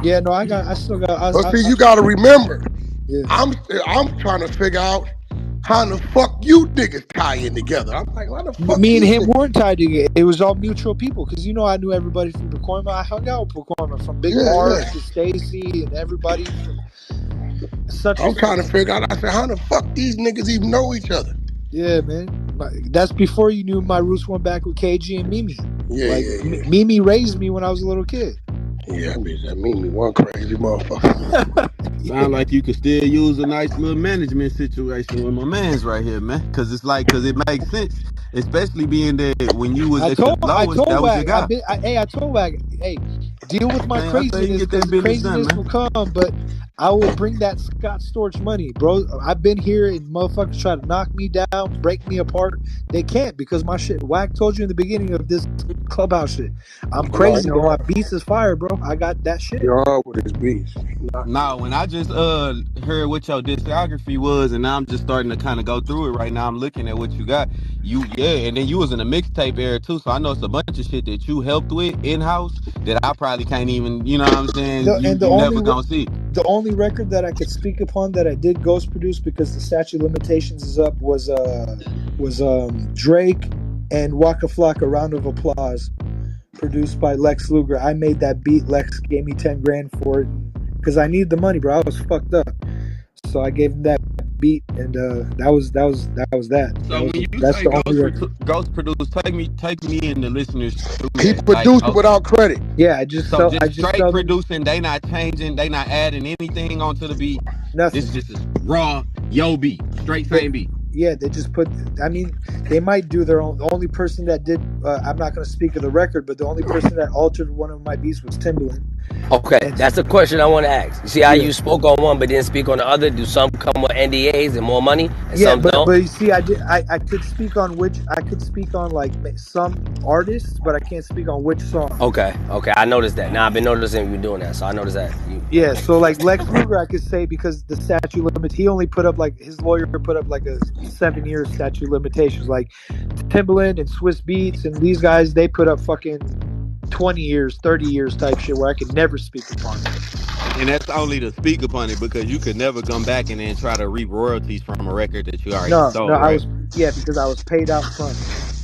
Yeah, no, I still got. But see, you gotta remember, Yeah. I'm trying to figure out how the fuck you niggas tie in together. I'm like, why the fuck Me and these him niggas? weren't tied together. It was all mutual people because I knew everybody from Pacoima. I hung out with Pacoima from Big Yeah, Mars yeah. to Stacy and everybody from such and I'm such. trying to figure out. I said, how the fuck these niggas even know each other? Yeah, man. That's before you knew my roots went back with KG and Mimi. Yeah, Like yeah, yeah. Mimi raised me when I was a little kid. Yeah, I mean, that mean me one crazy motherfucker. Sound like you could still use a nice little management situation with my man's right here, man. Cause it makes sense, especially being that when you was I at your told I lowest, told that was your Wag. guy. I told Wag, hey, deal with my Man, I say you can craziness get because that the business done, craziness man. will come, but I will bring that Scott Storch money, bro. I've been here and motherfuckers try to knock me down, break me apart. They can't because my shit. Wag told you in the beginning of this clubhouse shit. I'm No, crazy, you're but my hard. beast is fire, bro. I got that shit. You're hard with his beats. Knock you Nah, when I just heard what your discography was, and now I'm just starting to kind of go through it right now. I'm looking at what you got. And then you was in the mixtape era too, so I know it's a bunch of shit that you helped with in house that I probably can't even, you know what I'm saying? And the You only never gonna see. the only record that I could speak upon that I did ghost produce because the statute of limitations is up was Drake and Waka Flocka, Round of Applause, produced by Lex Luger. I made that beat. Lex gave me 10 grand for it because I needed the money, bro. I was fucked up, so I gave him that beat, and that was that. So when you That's say the only record. ghost produce, take me and the listeners through He that. produced it without credit. Yeah, I just So tell just straight them producing, they not changing, they not adding anything onto the beat. nothing. This is just a raw yo beat, straight same beat. Yeah, they just put. I mean, they might do their own. The only person that did. I'm not going to speak of the record, but the only person that altered one of my beats was Timbaland. Okay, that's the question I want to ask. You see how you spoke on one but didn't speak on the other? Do some come with NDAs and more money, and some don't? But you see, I could speak on like some artists, but I can't speak on which song. Okay, I noticed that. Now I've been noticing you doing that, so I noticed that. Yeah, so like Lex Luger, I could say because the statute limits, he only put up like his lawyer put up like a 7-year statute limitations. Like Timbaland and Swiss Beats and these guys, they put up fucking 20 years, 30 years type shit where I could never speak upon it. And that's only to speak upon it because you could never come back and then try to reap royalties from a record that you already sold, right? Because I was paid out front.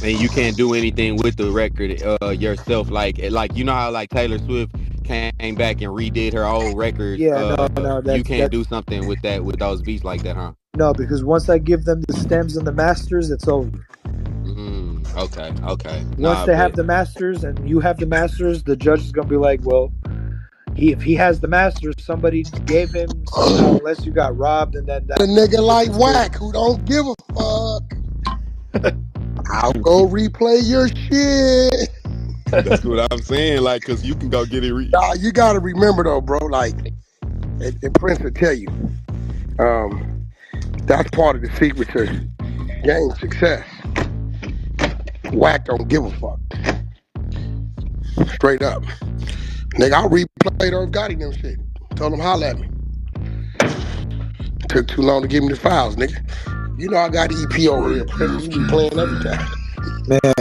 And you can't do anything with the record yourself. Like you know how like Taylor Swift came back and redid her old record. Yeah, you can't do something with those beats like that, huh? No, because once I give them the stems and the masters, it's over. Okay. Once they have the masters and you have the masters, the judge is gonna be like, well, if he has the masters, somebody gave him somehow, unless you got robbed, and then that. A nigga like Wack who don't give a fuck. I'll go replay your shit. That's what I'm saying, like, cause you can go get it. Nah, you gotta remember though, bro. Like, and Prince will tell you, that's part of the secret to game success. Wack don't give a fuck. Straight up. Nigga, I replayed Irv Gotti them shit. Told him holla at me. Took too long to give me the files, nigga. You know I got the EP over here. Prince, you be playing every time. Man,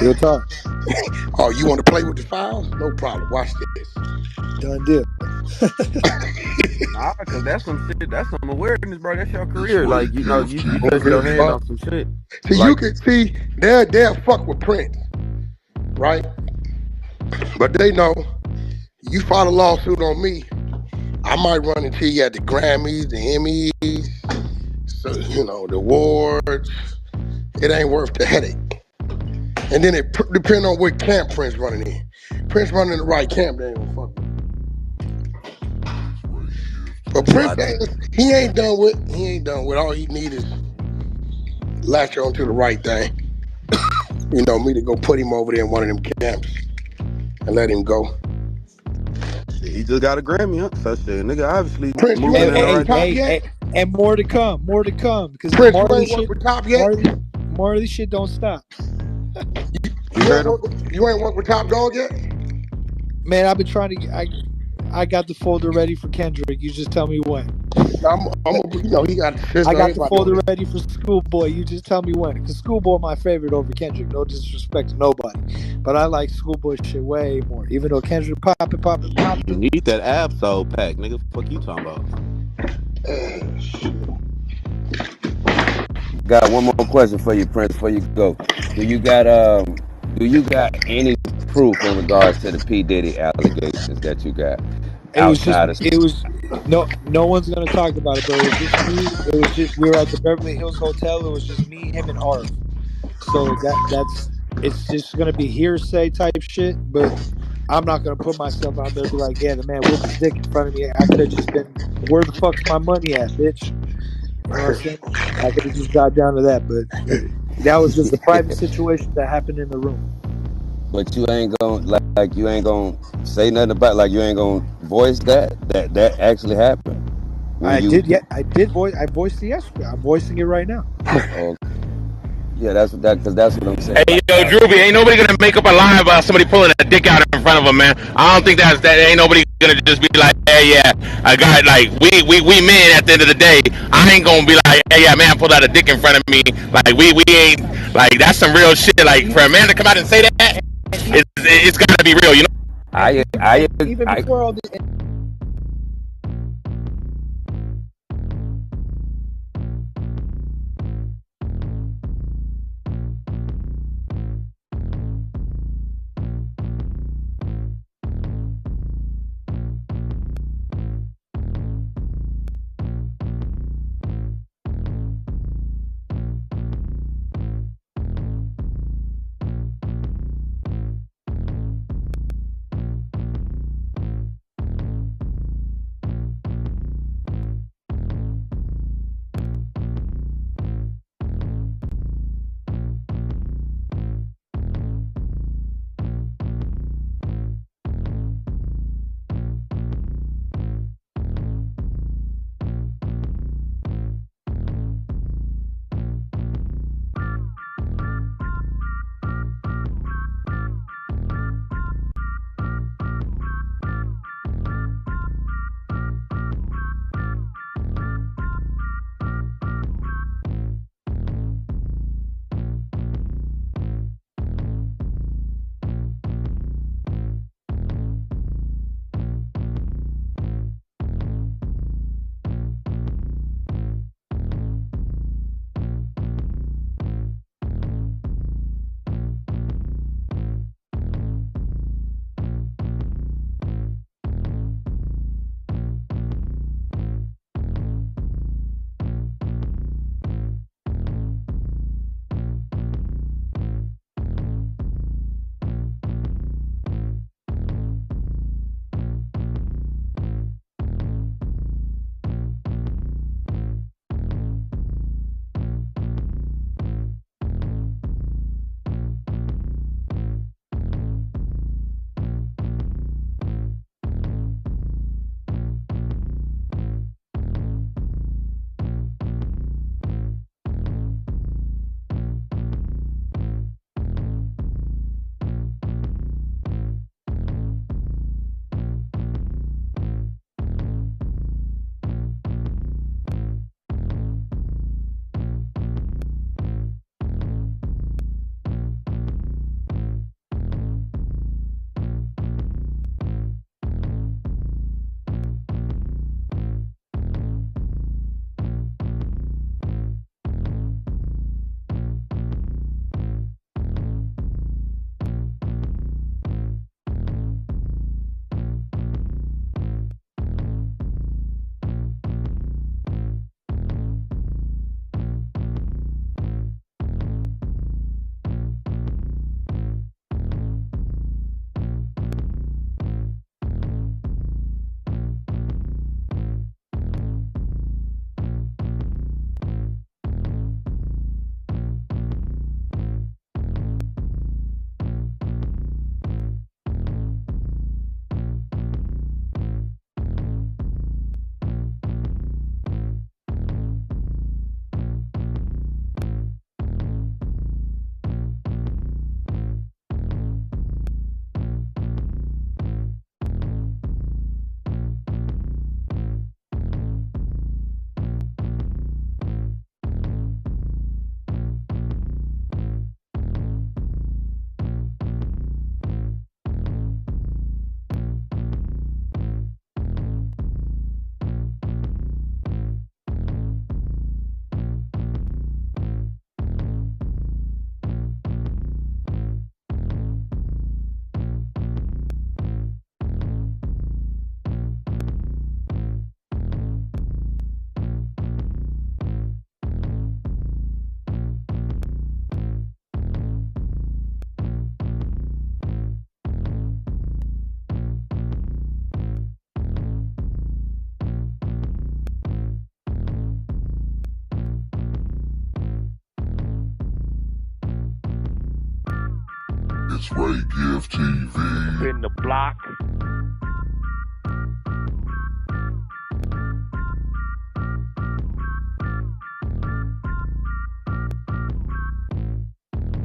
real talk. Oh, you want to play with the files? No problem. Watch this. Done deal. Nah, cause that's some shit. That's some awareness, bro. That's your career. Like, you know, you touch your hand on some shit. See, like, you can see they'll fuck with Prince, right? But they know you file a lawsuit on me, I might run into you at the Grammys, the Emmys, so, you know, the awards. It ain't worth the headache. And then it depends on what camp Prince running in. Prince running in the right camp, they ain't gonna fuck with. But Prince, he ain't done with. All he need is latch on to the right thing. You know, me to go put him over there in one of them camps and let him go. He just got a Grammy, huh? So shit, nigga, obviously Prince, you ain't worked with Top yet? And more to come. Because Prince, you ain't worked with Top yet? More of this shit don't stop. You ain't worked with Top Dog yet? Man, I've been trying to. I got the folder ready for Kendrick. You just tell me when. You know, he got. I got the folder ready for Schoolboy. You just tell me when. Because Schoolboy my favorite over Kendrick. No disrespect to nobody, but I like Schoolboy shit way more. Even though Kendrick popping. You need that Absol pack, nigga. Fuck you talking about? Got one more question for you, Prince, before you go. Do you got any proof in regards to the P. Diddy allegations that you got? No one's gonna talk about it, but it was just me. It was just we were at the Beverly Hills Hotel. It was just me, him, and Arv. So it's just gonna be hearsay type shit. But I'm not gonna put myself out there and be like, yeah, the man whipped his dick in front of me. I could have just been, where the fuck's my money at, bitch? You know what I'm saying? I could have just got down to that, but that was just a private situation that happened in the room. But you ain't gonna you ain't gonna say nothing about, like, you ain't gonna voice that actually happened. I voiced it yesterday. I'm voicing it right now. Okay. Yeah, that's what I'm saying. Hey, yo, Drewby, ain't nobody gonna make up a lie about somebody pulling a dick out in front of them, man. I don't think that ain't nobody gonna just be like, hey, yeah, I got, like, we men at the end of the day. I ain't gonna be like, hey, yeah, man, pulled out a dick in front of me. Like, we ain't, like, that's some real shit. Like, for a man to come out and say that, it's gotta be real, you know? Even before all this. It's Ray Gift TV. In the block.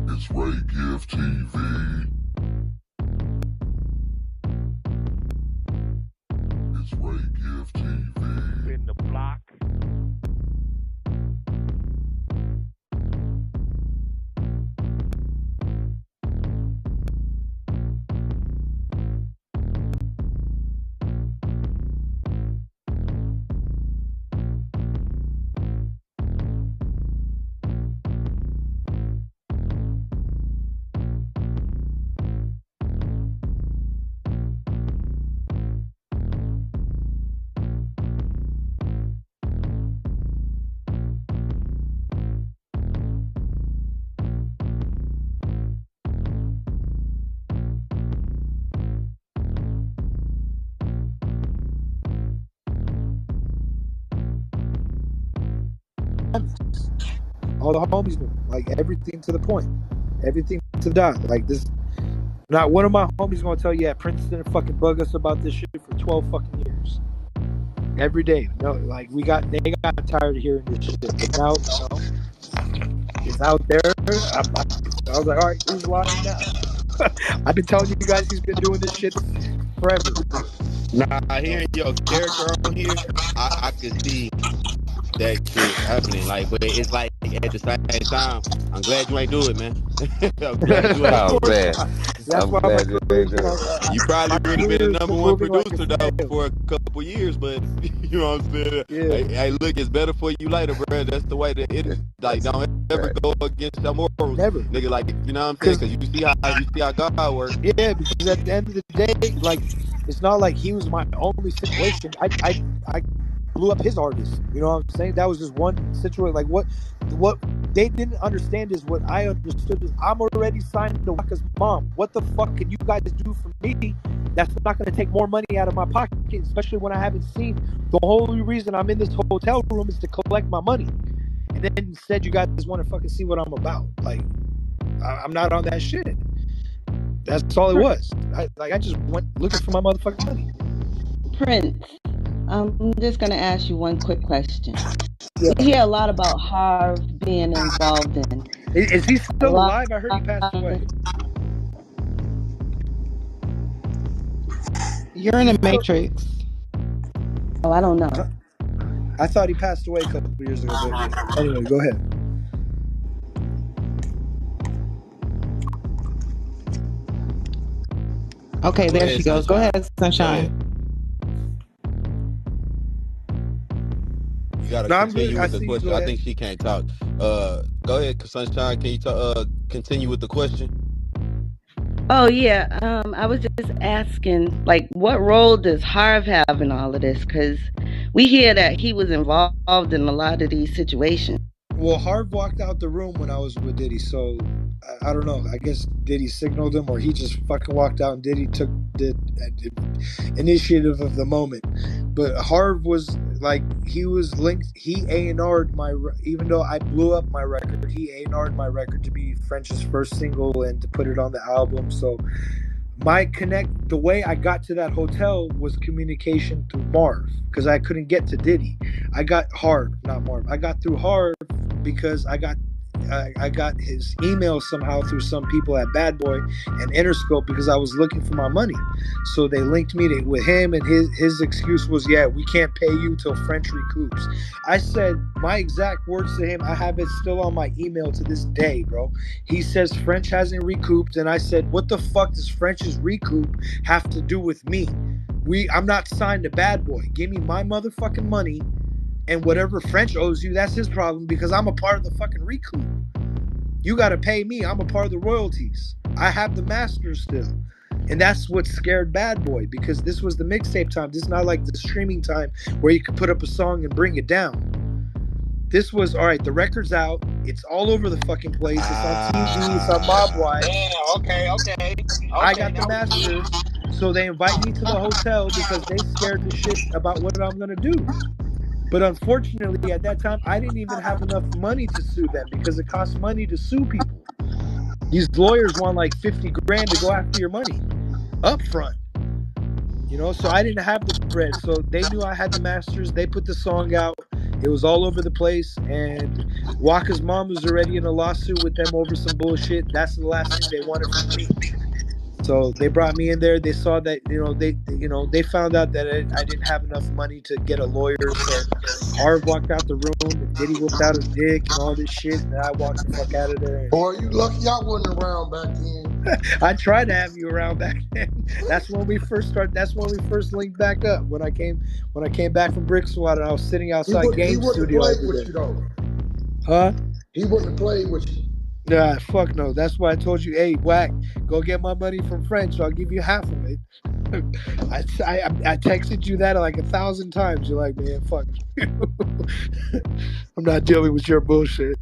It's Ray Gift TV. It's Ray Gift TV. In the block. All the homies knew, like everything to the point, everything to the dot. Like this, not one of my homies gonna tell you, yeah, Prince didn't fucking bug us about this shit for 12 fucking years. Every day, no, like they got tired of hearing this shit. But now, it's out there. I was like, all right, who's lying now? I've been telling you guys he's been doing this shit forever. Nah, hearing your character on here, I can see that shit happening. Like, but it's like at the same time, I'm glad you ain't do it, man. I'm glad you ain't. Oh man, That's I'm why I'm glad like, you ain't doing it. You probably my really been career the is number one moving like producer a though snail. for a couple years, but you know what I'm saying? Yeah. Hey, look, it's better for you later, bro. That's the way that it is. Like, don't ever go against your morals, Never. nigga. Like, you know what I'm saying? Because you see how God works. Yeah, because at the end of the day, like, it's not like he was my only situation. I blew up his artist. You know what I'm saying? That was just one situation. Like what they didn't understand is what I understood is I'm already signed to Waka's mom. What the fuck can you guys do for me? That's not going to take more money out of my pocket, especially when I haven't seen. The only reason I'm in this hotel room is to collect my money. And then instead you guys want to fucking see what I'm about. Like, I'm not on that shit. That's all it was. I just went looking for my motherfucking money. Prince, I'm just going to ask you one quick question. Yeah. We hear a lot about Harv being involved in. Is he still alive? I heard he passed away. You're in the Matrix. Oh, I don't know. I thought he passed away a couple of years ago, but anyway, go ahead. Okay, there she goes. Go ahead, Sunshine. You gotta continue with the question. I think she can't talk. Go ahead, Sunshine. Can you continue with the question? Oh yeah, I was just asking, like, what role does Harv have in all of this? Because we hear that he was involved in a lot of these situations. Well, Harv walked out the room when I was with Diddy, so I don't know. I guess Diddy signaled him, or he just fucking walked out and Diddy took the initiative of the moment. But Harv was like, he was linked. He A&R'd my, even though I blew up my record, he A&R'd my record to be French's first single and to put it on the album. So the way I got to that hotel was communication through Marv, because I couldn't get to Diddy. I got Harv, not Marv. I got through Harv because I got his email somehow through some people at Bad Boy and Interscope, because I was looking for my money. So they linked me with him, and his excuse was, yeah, we can't pay you till French recoups. I said my exact words to him. I have it still on my email to this day, bro. He says French hasn't recouped, and I said, what the fuck does French's recoup have to do with me? I'm not signed to Bad Boy. Give me my motherfucking money, and whatever French owes you, that's his problem, because I'm a part of the fucking recoup. You got to pay me. I'm a part of the royalties. I have the masters still. And that's what scared Bad Boy, because this was the mixtape time. This is not like the streaming time where you could put up a song and bring it down. This was, all right, the record's out. It's all over the fucking place. It's on TV. It's on Mobwise. Yeah, okay. I got the masters. So they invite me to the hotel because they scared the shit about what I'm going to do. But unfortunately, at that time, I didn't even have enough money to sue them, because it costs money to sue people. These lawyers want like 50 grand to go after your money up front. You know, so I didn't have the bread. So they knew I had the masters. They put the song out. It was all over the place. And Waka's mom was already in a lawsuit with them over some bullshit. That's the last thing they wanted from me. So they brought me in there. They saw that, they found out that I didn't have enough money to get a lawyer. So Harv walked out the room and Diddy whipped out his dick and all this shit. And I walked the fuck out of there. Boy, you lucky I wasn't around back then. I tried to have you around back then. That's when we first started. That's when we first linked back up. When I came back from Brickswater, I was sitting outside He Game wouldn't have Studio played every with day. you though. Huh? He wouldn't have played with you. Nah, fuck no. That's why I told you, hey, Wack, go get my money from French. I'll give you half of it. I texted you that like 1,000 times. You're like, man, fuck you. I'm not dealing with your bullshit.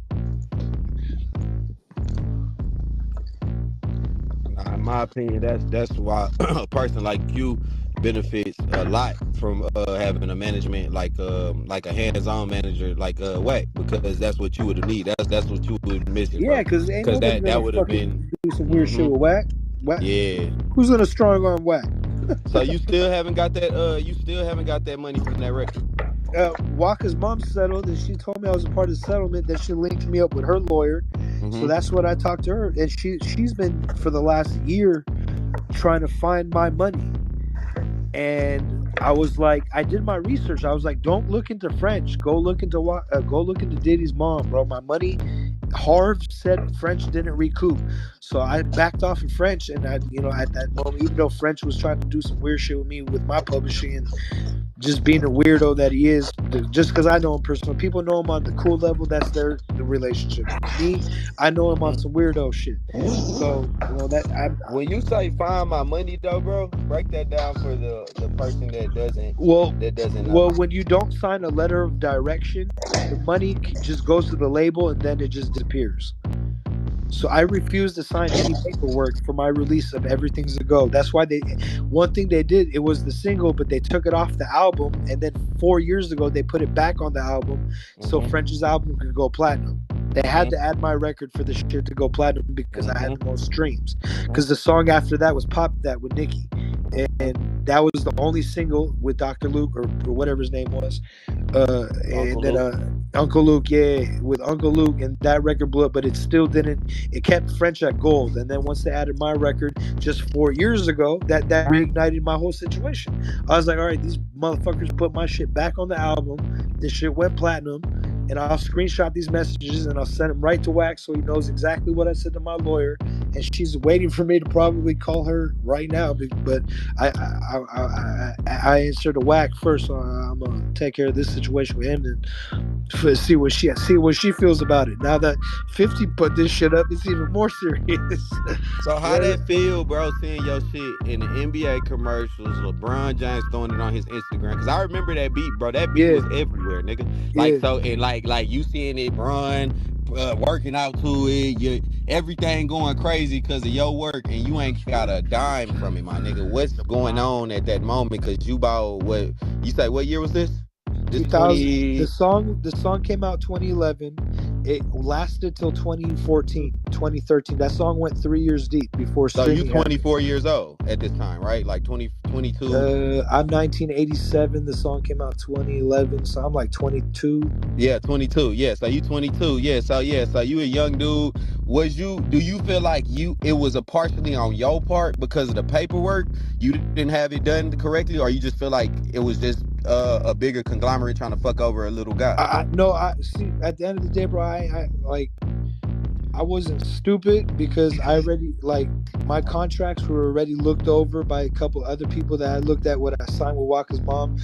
Nah, in my opinion, that's why a person like you benefits a lot from having a management like a hands-on manager like Wack, because that's what you would have need. That's what you would have missing, Yeah, bro. because ain't Because nobody gonna that would have been. fucking do some weird shit with Wack. Wack. Yeah. Who's gonna strong arm Wack? So you still haven't got that. You still haven't got that money from that record. Waka's mom settled, and she told me I was a part of the settlement. That she linked me up with her lawyer, so that's what I talked to her, and she's been for the last year trying to find my money. And I was like, I did my research. I was like, don't look into French. Go look into Diddy's mom, bro. My money. Harv said French didn't recoup, so I backed off of French. And at that moment, even though French was trying to do some weird shit with me with my publishing and just being a weirdo that he is, just because I know him personally, people know him on the cool level. That's the relationship. Me, I know him on some weirdo shit. So when you say find my money though, bro, break that down for the person that doesn't know. Well, when you don't sign a letter of direction, the money just goes to the label and then it just disappears. So I refuse to sign any paperwork for my release of Everything's a Go. That's why one thing they did, it was the single, but they took it off the album. And then 4 years ago, they put it back on the album so French's album could go platinum. They had to add my record for the shit to go platinum because I had the most streams. Because the song after that was Pop That with Nicki. And that was the only single with Dr. Luke or whatever his name was. Uncle Luke, yeah, with Uncle Luke, and that record blew up, but it still didn't. It kept French at gold, and then once they added my record just 4 years ago, that reignited my whole situation. I was like, all right, these motherfuckers put my shit back on the album. This shit went platinum, and I'll screenshot these messages and I'll send them right to Wack so he knows exactly what I said to my lawyer. And she's waiting for me to probably call her right now, but I answered to Wack first, so I'm gonna take care of this situation with him and see what she feels about it. Now that 50 put this shit up, it's even more serious. So how that feel, bro, seeing your shit in the NBA commercials, LeBron James throwing it on his Instagram? Because I remember that beat, bro. That beat was everywhere, nigga. Like, so, and like you seeing it run, working out to it, everything going crazy because of your work, and you ain't got a dime from it, my nigga. What's going on at that moment? Because you bought what year was this? This 2000. The song came out 2011. It lasted till 2014, 2013. That song went 3 years deep before streaming. So you 24 years old at this time, right? Like 22. I'm 1987. The song came out 2011, so I'm like 22. Yeah, 22. Yeah, so you 22. Yeah, so you a young dude. Do you feel like it was a partially on your part because of the paperwork? You didn't have it done correctly, or you just feel like it was just a bigger conglomerate trying to fuck over a little guy? No, see, at the end of the day, bro, I wasn't stupid because I already, like, my contracts were already looked over by a couple other people that I looked at what I signed with Waka's mom.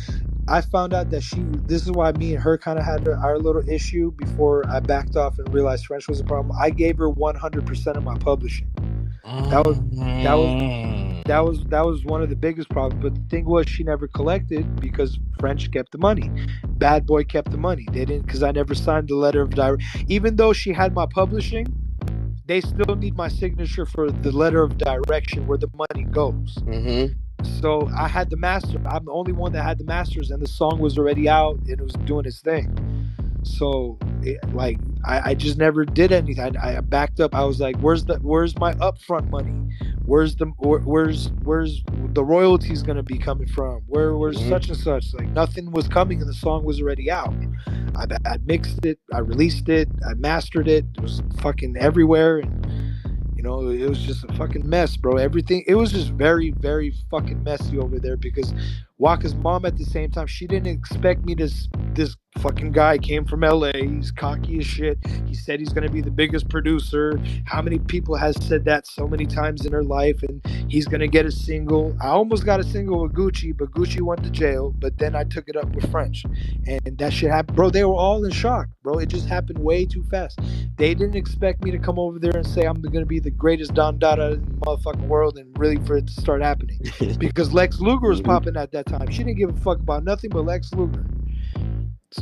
I found out that this is why me and her kind of had our little issue before I backed off and realized French was a problem. I gave her 100% of my publishing. That was one of the biggest problems. But the thing was, she never collected because French kept the money. Bad Boy kept the money. They didn't, because I never signed the letter of direct. Even though she had my publishing, they still need my signature for the letter of direction where the money goes. So I had the master. I'm the only one that had the masters, and the song was already out and it was doing its thing. So I just never did anything. I backed up. I was like, where's my upfront money? Where's the royalties gonna be coming from? Where's such and such? Like nothing was coming, and the song was already out. I mixed it, I released it, I mastered it. It was fucking everywhere, and it was just a fucking mess, bro. Everything, it was just very, very fucking messy over there because Waka's mom at the same time, she didn't expect me to. This fucking guy came from LA. He's cocky as shit. He said he's going to be the biggest producer. How many people has said that so many times in her life? And he's going to get a single. I almost got a single with Gucci, but Gucci went to jail. But then I took it up with French. And that shit happened. Bro, they were all in shock, bro. It just happened way too fast. They didn't expect me to come over there and say I'm going to be the greatest Don Dada in the motherfucking world and really for it to start happening. Because Lex Luger was popping at that time. She didn't give a fuck about nothing but Lex Luger.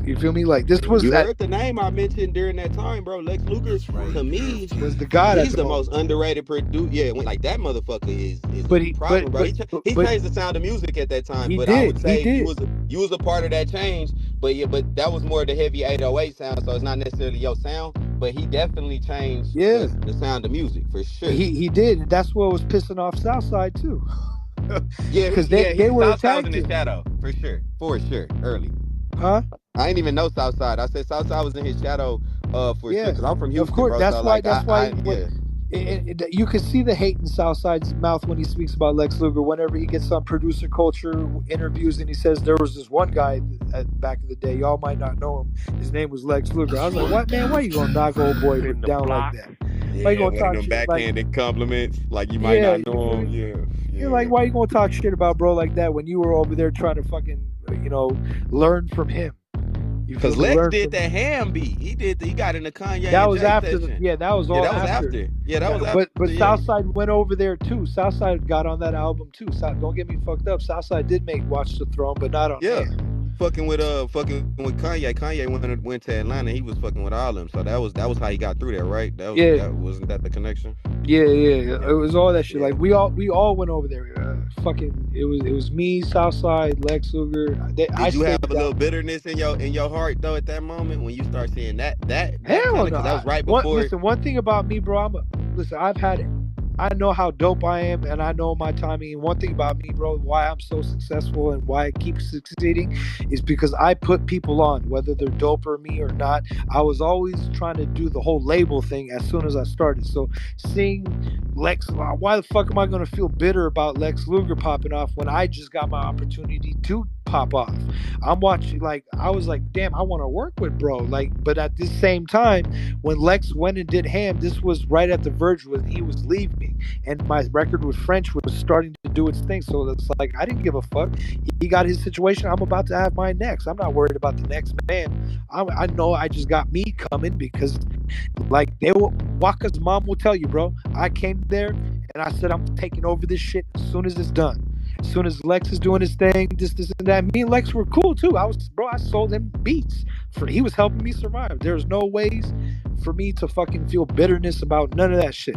You feel me? Like this was. You heard the name I mentioned during that time, bro. Lex Luger, to me, was the god. He's the most underrated producer. Yeah, like that motherfucker is a problem, bro. He changed the sound of music at that time. But I would say you was a part of that change. But that was more the heavy 808 sound, so it's not necessarily your sound. But he definitely changed the sound of music for sure. He did, and that's what was pissing off Southside too. Because they were Southside was in the shadow for sure, early. Huh? I ain't even know Southside. I said Southside was in his shadow for sure. Because I'm from Houston, of course, bro. That's so why. Yeah. You can see the hate in Southside's mouth when he speaks about Lex Luger. Whenever he gets on producer culture interviews and he says there was this one guy back in the day, y'all might not know him. His name was Lex Luger. I was like, what, man? Why you gonna knock old boy down like that? Why you gonna talk shit? Backhanded compliments, like you might not know him. Yeah. You're like, why you gonna talk shit about bro like that when you were over there trying to fucking, learn from him? Because Lex did that Ham beat. He got in the Kanye. That was after. Session. That was all after. Yeah, that was after. But Southside went over there too. Southside got on that album too. Don't get me fucked up. Southside did make Watch the Throne, but not on. Yeah. Fucking with Kanye. Kanye went to Atlanta. He was fucking with all of them. So that was how he got through there, right? Wasn't that the connection? Yeah. It was all that shit. Yeah. Like we all went over there. It was me, Southside, Lex Luger. Did you have a little bitterness in your heart though at that moment when you start seeing that? Hell no. Because that was right before. Listen, one thing about me, bro. I've had it. I know how dope I am, and I know my timing. And one thing about me, bro, why I'm so successful and why I keep succeeding is because I put people on, whether they're dope or me or not. I was always trying to do the whole label thing as soon as I started. So seeing Lex, why the fuck am I going to feel bitter about Lex Luger popping off when I just got my opportunity to pop off? I'm watching, I was like, damn, I want to work with bro. But at the same time, when Lex went and did Ham, this was right at the verge when he was leaving. And my record with French was starting to do its thing. So it's like, I didn't give a fuck. He got his situation. I'm about to have mine next. I'm not worried about the next man. I know I just got me coming because Waka's mom will tell you, bro. I came there and I said, I'm taking over this shit as soon as it's done. As soon as Lex is doing his thing, this and that. Me and Lex were cool too. I sold him beats. He was helping me survive. There's no ways for me to fucking feel bitterness about none of that shit.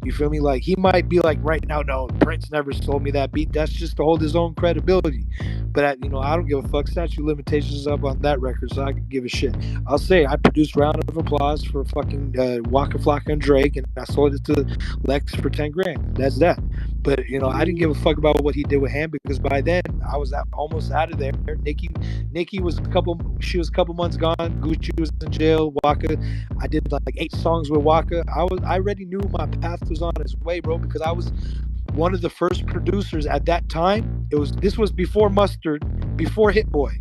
You feel me? Like, he might be like, right now, no, Prince never sold me that beat. That's just to hold his own credibility. But, I don't give a fuck. Statute of limitations is up on that record, so I can give a shit. I'll say I produced Round of Applause for fucking Waka Flocka and Drake, and I sold it to Lex for 10 grand. That's that. But, I didn't give a fuck about what he did with Ham because by then I was almost out of there. Nikki was a couple months gone. Gucci was in jail. Waka, I did like 8 songs with Waka. I already knew my path was on its way, bro, because I was one of the first producers at that time. This was before Mustard, before Hit Boy.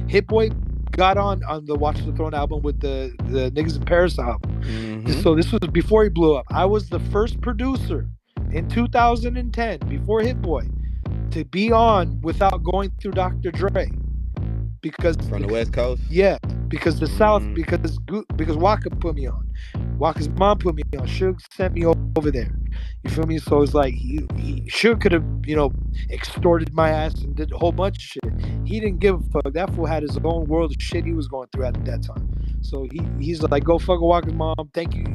Hit Boy got on the Watch the Throne album with the Niggas in Paris album. Mm-hmm. So this was before he blew up. I was the first producer in 2010, before Hit Boy, to be on without going through Dr. Dre. Because from the West Coast? Yeah, because the South, because Waka put me on. Waka's mom put me on. Suge sent me over there. You feel me? So it's like he sure could have, extorted my ass and did a whole bunch of shit. He didn't give a fuck. That fool had his own world of shit he was going through at that time. So he's like, go fuck a Walker's mom. Thank you.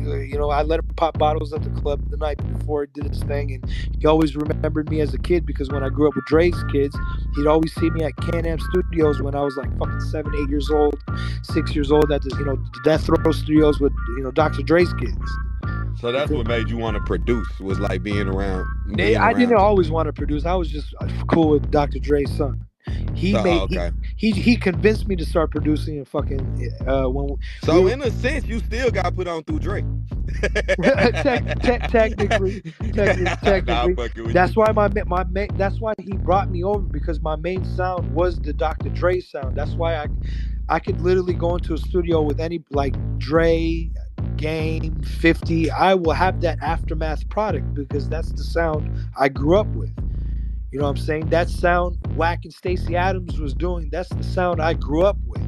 I let him pop bottles at the club the night before he did his thing, and he always remembered me as a kid because when I grew up with Dre's kids, he'd always see me at Can-Am Studios when I was like fucking 7, 8 years old, 6 years old at the Death Row Studios with Dr. Dre's kids. So that's what made you want to produce, was like being around. I didn't always want to produce. I was just cool with Dr. Dre's son. He convinced me to start producing and fucking in a sense, you still got put on through Dre. Technically. That's why that's why he brought me over, because my main sound was the Dr. Dre sound. That's why I could literally go into a studio with any, like, Dre, Game, 50. I will have that Aftermath product because that's the sound I grew up with. You know what I'm saying? That sound Wack and Stacey Adams was doing, that's the sound I grew up with.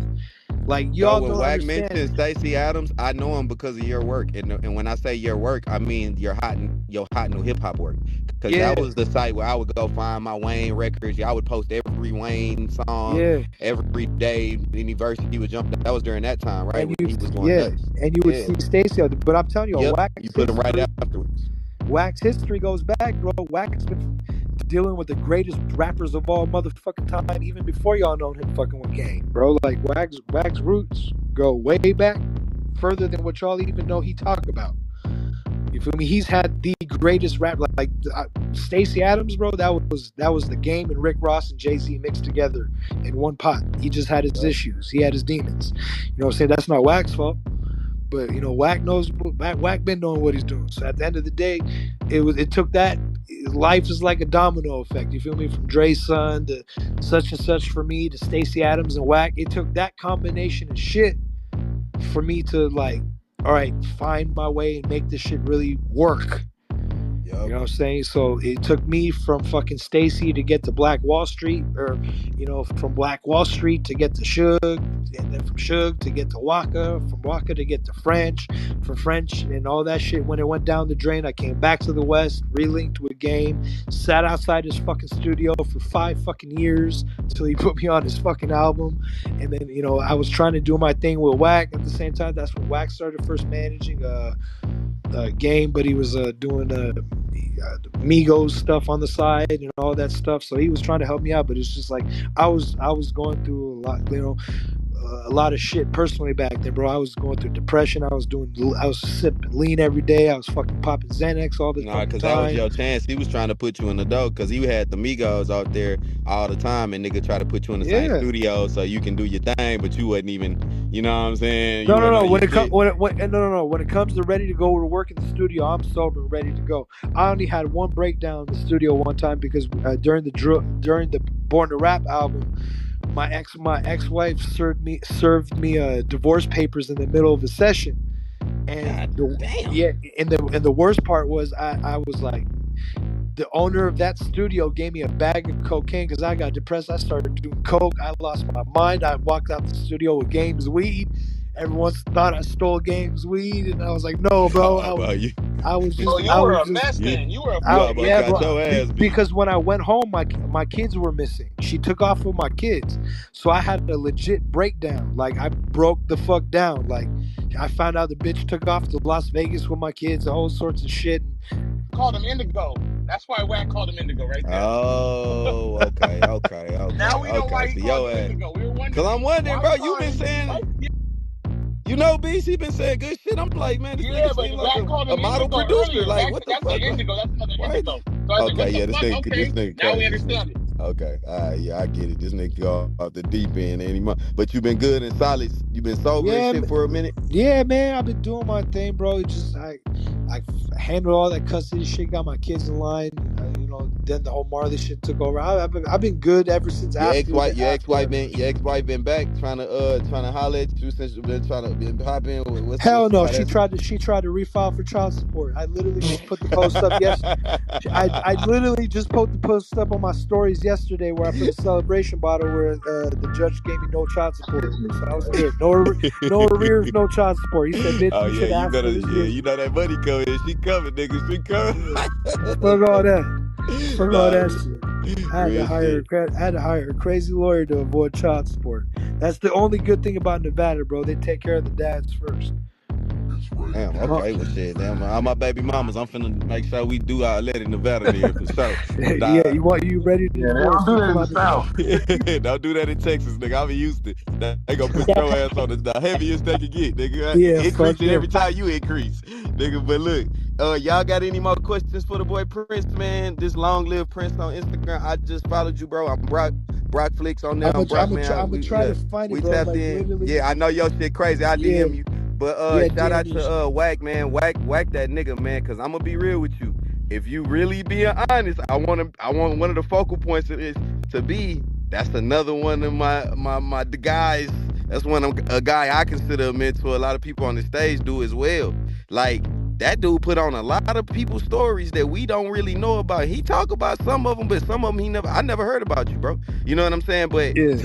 Like, y'all don't Wack understand. mentioned Stacey Adams, I know him because of your work, and when I say your work, I mean your hot new hip hop work. Because that was the site where I would go find my Wayne records. I would post every Wayne song every day. Any verse he would jump. That was during that time, right? When he was going nuts. And you would see Stacey. But I'm telling you, you put him right afterwards. Wack's history goes back, bro. Wack's been dealing with the greatest rappers of all motherfucking time, even before y'all known him fucking with Game, bro. Like, Wack's roots go way back, further than what y'all even know he talk about. You feel me? He's had the greatest rap, like Stacey Adams, bro. That was the Game and Rick Ross and Jay-Z mixed together in one pot. He just had his issues. He had his demons. You know what I'm saying? That's not Wack's fault. But Wack knows. Wack been knowing what he's doing. So at the end of the day, it took that. Life is like a domino effect. You feel me? From Dre's son to Such and Such for me to Stacey Adams and Wack. It took that combination of shit for me to, like, all right, find my way and make this shit really work. You know what I'm saying? So it took me from fucking Stacey to get to Black Wall Street, or, from Black Wall Street to get to Suge, and then from Suge to get to Waka, from Waka to get to French, from French and all that shit. When it went down the drain, I came back to the West, relinked with Game, sat outside his fucking studio for 5 fucking years until he put me on his fucking album. And then, I was trying to do my thing with Wack at the same time. That's when Wack started first managing Game, but he was doing Migos stuff on the side and all that stuff. So he was trying to help me out, but it's just like I was going through a lot of shit personally back then, bro. I was going through depression. I was sipping lean every day. I was fucking popping Xanax all the time. Because that was your chance. He was trying to put you in the dope because he had the Migos out there all the time, and nigga try to put you in the same studio so you can do your thing, but you wasn't even, you know what I'm saying? No. When it comes to ready to go to work in the studio, I'm sober and ready to go. I only had one breakdown in the studio one time because during the Born to Rap album, my ex-wife served me divorce papers in the middle of a session, and the worst part was I was like, the owner of that studio gave me a bag of cocaine because I got depressed. I started doing coke. I lost my mind. I walked out the studio with Game's weed. Everyone thought I stole Game's weed, and I was like, "No, bro." I was just. You were a mess then. You were a bro. Because when I went home, my kids were missing. She took off with my kids, so I had a legit breakdown. Like, I broke the fuck down. Like, I found out the bitch took off to Las Vegas with my kids, all sorts of shit. Called him Indigo. That's why Wack called him Indigo right there. Oh, okay. Now we know why he called him Indigo. We were wondering. Because I'm wondering, bro, you been saying... Beast, he been saying good shit. I'm like, man, this nigga seem like a model producer. Earlier. Like, what the that's fuck? Indigo. That's another Indigo. So This nigga now we understand it. Okay, I get it. This nigga go off the deep end anymore. But you been good and solid. You been sober and shit for a minute. Yeah, man, I've been doing my thing, bro. It just I handled all that custody shit. Got my kids in line. then the whole Marley shit took over. I've been good ever since Your after ex-wife after. been back trying to holler at you since you've been popping. What's Hell no, how she that's tried to refile for child support. I literally just put the post up. Yes, I literally just put the post up on my stories yesterday where I put a celebration bottle where the judge gave me no child support, so I was good. No arrears, no child support. He said, "Bitch, Oh you yeah, should you ask better for this years you know ago." that money coming. She coming, nigga. She Yeah. coming. Fuck all that. Fuck all Nah, that shit. I had to real hire shit. a crazy lawyer to avoid child support. That's the only good thing about Nevada, bro. They take care of the dads first. Damn, Oh, okay, well shit. Damn, all my baby mamas, I'm finna make sure we do our let in Nevada there for sure. yeah, Nah, you ready to divorce? You come out the South. don't do that in Texas, nigga. I'm in Houston. They gonna put your ass on the heaviest they can get, nigga. Yeah, fuck Increasing every them. time you increase, nigga. But look, y'all got any more questions for the boy Prince, man? This long live Prince on Instagram. I just followed you, bro. I'm Brock Flicks on there. I'm Brock, man. I'm gonna We try yeah, to find it, we bro. tapped Like in. literally. Yeah, I know your shit crazy. I Yeah, DM you. But yeah, shout DM out me. to Wack, man. Wack that nigga, man. Cause I'm gonna be real with you. If you really being honest, I want one of the focal points of this to be. That's another one of my the guys. That's a guy I consider a mentor. A lot of people on the stage do as well. Like that dude put on a lot of people's stories that we don't really know about. He talk about some of them, but some of them I never heard about you, bro. You know what I'm saying? But Yeah,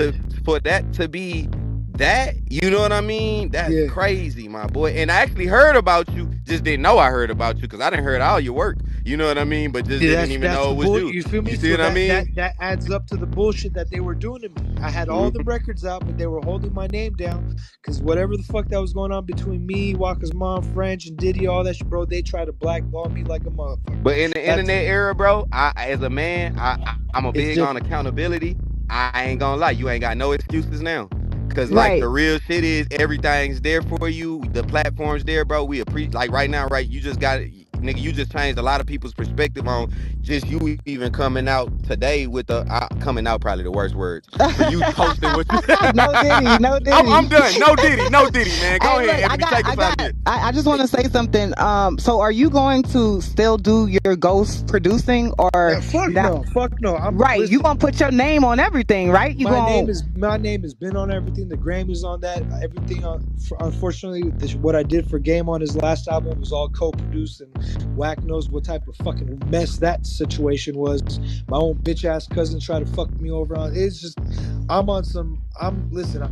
for that to be that, you know what I mean? That's yeah. crazy, my boy. And I actually heard about you, just didn't know I heard about you because I didn't heard all your work. You know what I mean? But just Yeah, didn't even that's know the it was bull. you. You feel You me? see So what I mean? that adds up to the bullshit that they were doing to me. I had all the Mhm. records out, but they were holding my name down because whatever the fuck that was going on between me, Walker's mom, French, and Diddy, all that shit, bro. They tried to blackball me like a But motherfucker. in the That's internet era, bro, as a man, I'm a it's big on different. accountability. I ain't gonna lie, you ain't got no excuses now. Cause like Right. the real shit is everything's there for you. The platform's there, bro. We appreciate like right now, right? You just got nigga, you just changed a lot of people's perspective on just you even coming out today with the coming out probably the worst words. But you posting what you No Diddy, no I'm Diddy. done. No Diddy, man. Go Hey, ahead, look, Ebony. Take us out of here. I just want to say something. So are you going to still do your ghost producing or Now, fuck now? no, fuck no. I'm Right, you listen. gonna put your name on everything, right? You gonna My name has been on everything. The Grammys on that. Everything on. Unfortunately, what I did for Game on his last album was all co-produced, and Wack knows what type of fucking mess that situation was. My own bitch ass cousin tried to fuck me over on. It's just, I'm on some. I'm listen.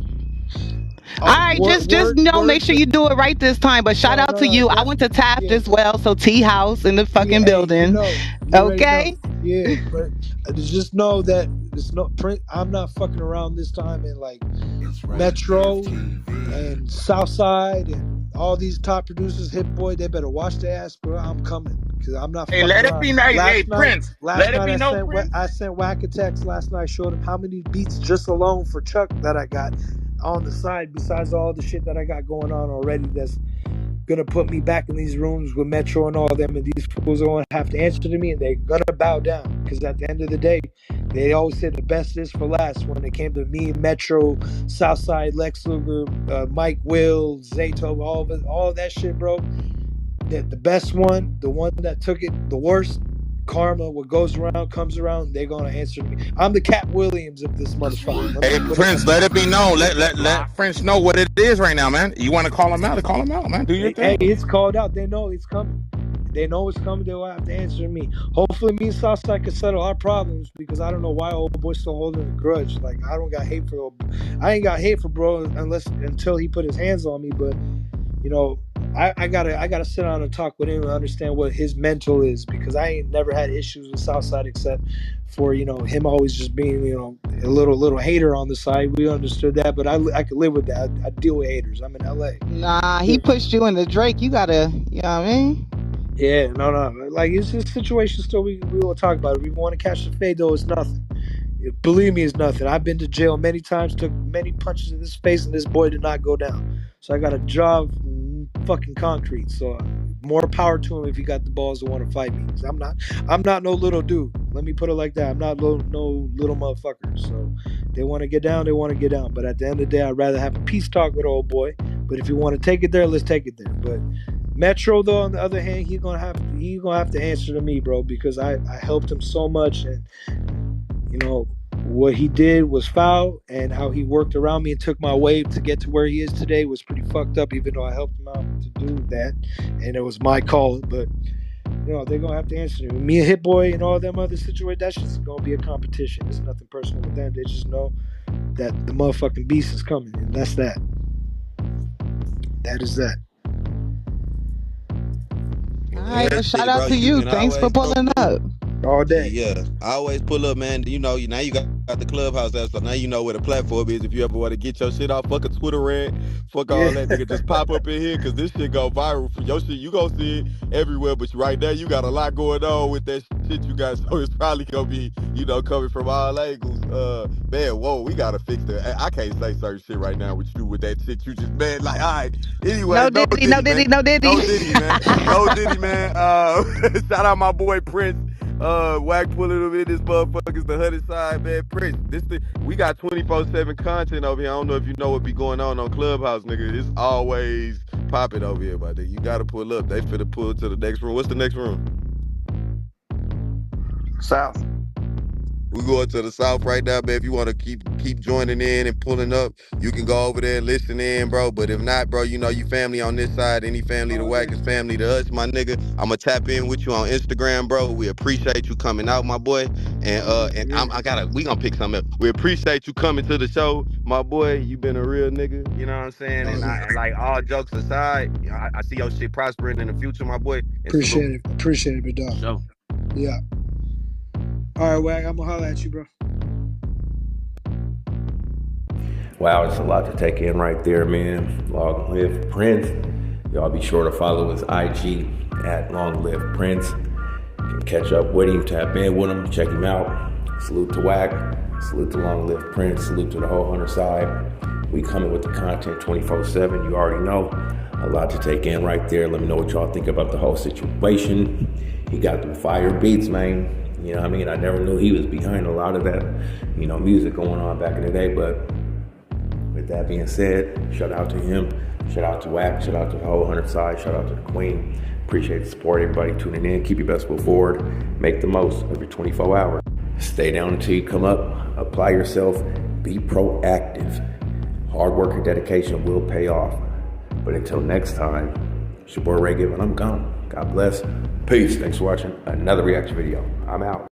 all right, just make Words. sure you do it right this time. But shout No, out no, to no. you. I went to Taft Yeah, as well, so Tea House in the yeah. fucking Hey, building. you already know. Okay. Yeah, but just know that there's no print. I'm not fucking around this time, and like It's Ray Metro Gift TV. and Southside and all these top producers, Hit Boy, they better watch their ass, bro. I'm coming because I'm not Hey, fucking let it around. be known. Hey, Prince. Let it be known, Prince. I sent Wack a text last night, showed him how many beats just alone for Chuck that I got on the side, besides all the shit that I got going on already. That's gonna put me back in these rooms with Metro and all them, and these fools are gonna have to answer to me, and they're gonna bow down because at the end of the day, they always said the best is for last. When it came to me, Metro, Southside, Lex Luger, Mike Will, Zato, all of that shit, bro. The best one, the one that took it the worst. Karma, what goes around comes around. They're gonna answer to me. I'm the Cat Williams of this It's Ray motherfucker. Let me Hey, Gift put it like Prince, let that. it be known. TV. Let Prince know what it is right now, man. You want to call him out? Call him out, man. Do your Hey, thing. it's called out. They know it's coming. They know it's coming. They will have to answer me. Hopefully, me and Southside can settle our problems because I don't know why old boy's still holding a grudge. Like I don't got hate for, I ain't got hate for bro until he put his hands on me. But you know, I gotta sit down and talk with him and understand what his mental is because I ain't never had issues with Southside except for him always just being a little hater on the side. We understood that, but I could live with that. I deal with haters. I'm in LA. Nah, he pushed you into Drake. You gotta, you know what I mean? Yeah, no. Like it's just situation. Still, we will talk about it. We want to catch the fade though. It's nothing. Believe me, it's nothing. I've been to jail many times, took many punches in this face, and this boy did not go down. So I got a jaw of fucking concrete. So more power to him if he got the balls to want to fight me. 'Cause I'm not no little dude. Let me put it like that. I'm not no little motherfucker. So they want to get down, they want to get down. But at the end of the day, I'd rather have a peace talk with old boy. But if you want to take it there, let's take it there. But Metro though, on the other hand, he gonna have to answer to me, bro, because I helped him so much, and you know what he did was foul, and how he worked around me and took my wave to get to where he is today was pretty fucked up. Even though I helped him out to do that, and it was my call, but you know they're gonna have to answer to me. Me and Hit Boy and all them other situations, that's just gonna be a competition. It's nothing personal with them. They just know that the motherfucking beast is coming, and that's that. That is that. All right, well, shout Shit, out bro, to you you. can Thanks for always come pulling through. up. All day. Yeah, I always pull up, man. You know, now you got the Clubhouse app, so now you know where the platform is. If you ever want to get your shit off, fuck a Twitter rant, fuck all Yeah. that, nigga. Just pop up in here, cause this shit go viral. For your shit, you gonna see it everywhere. But right now, you got a lot going on with that shit you got, so it's probably gonna be, you know, coming from all angles. Man, whoa, we gotta fix that. I can't say certain shit right now with you with that shit. You just, man, like, all right. No Anyways, no Diddy, no Diddy, Diddy, man. no Diddy. No Diddy, man. No Diddy, man. Shout out my boy Prince. Wack pulling him in this motherfucker's the 100 side, man. Prince, we got 24/7 content over here. I don't know if you know what be going on Clubhouse, nigga. It's always popping over here, my nigga. You gotta pull up. They finna pull to the next room. What's the next room? South. We going to the south right now, man. If you want to keep joining in and pulling up, you can go over there and listen in, bro. But if not, bro, you know you family on this side. Any family to Wack is family to us, my nigga. I'ma tap in with you on Instagram, bro. We appreciate you coming out, my boy. And we gonna pick something up. We appreciate you coming to the show, my boy. You been a real nigga, you know what I'm saying? And like all jokes aside, I see your shit prospering in the future, my boy. And Appreciate it, big dog. Sure. Yeah. All right, Wack, I'm gonna holler at you, bro. Wow, it's a lot to take in right there, man. Long live Prince. Y'all be sure to follow his IG at Long Live Prince. You can catch up with him, tap in with him, check him out. Salute to Wack, salute to Long Live Prince, salute to the whole 100 side. We coming with the content 24/7, you already know. A lot to take in right there. Let me know what y'all think about the whole situation. He got them fire beats, man. You know what I mean? I never knew he was behind a lot of that, you know, music going on back in the day. But with that being said, shout out to him. Shout out to Wack. Shout out to the whole 100 side. Shout out to the Queen. Appreciate the support, everybody tuning in. Keep your best foot forward. Make the most of your 24 hours. Stay down until you come up. Apply yourself. Be proactive. Hard work and dedication will pay off. But until next time, it's your boy Ray Given. I'm gone. God bless. Peace. Thanks for watching another reaction video. I'm out.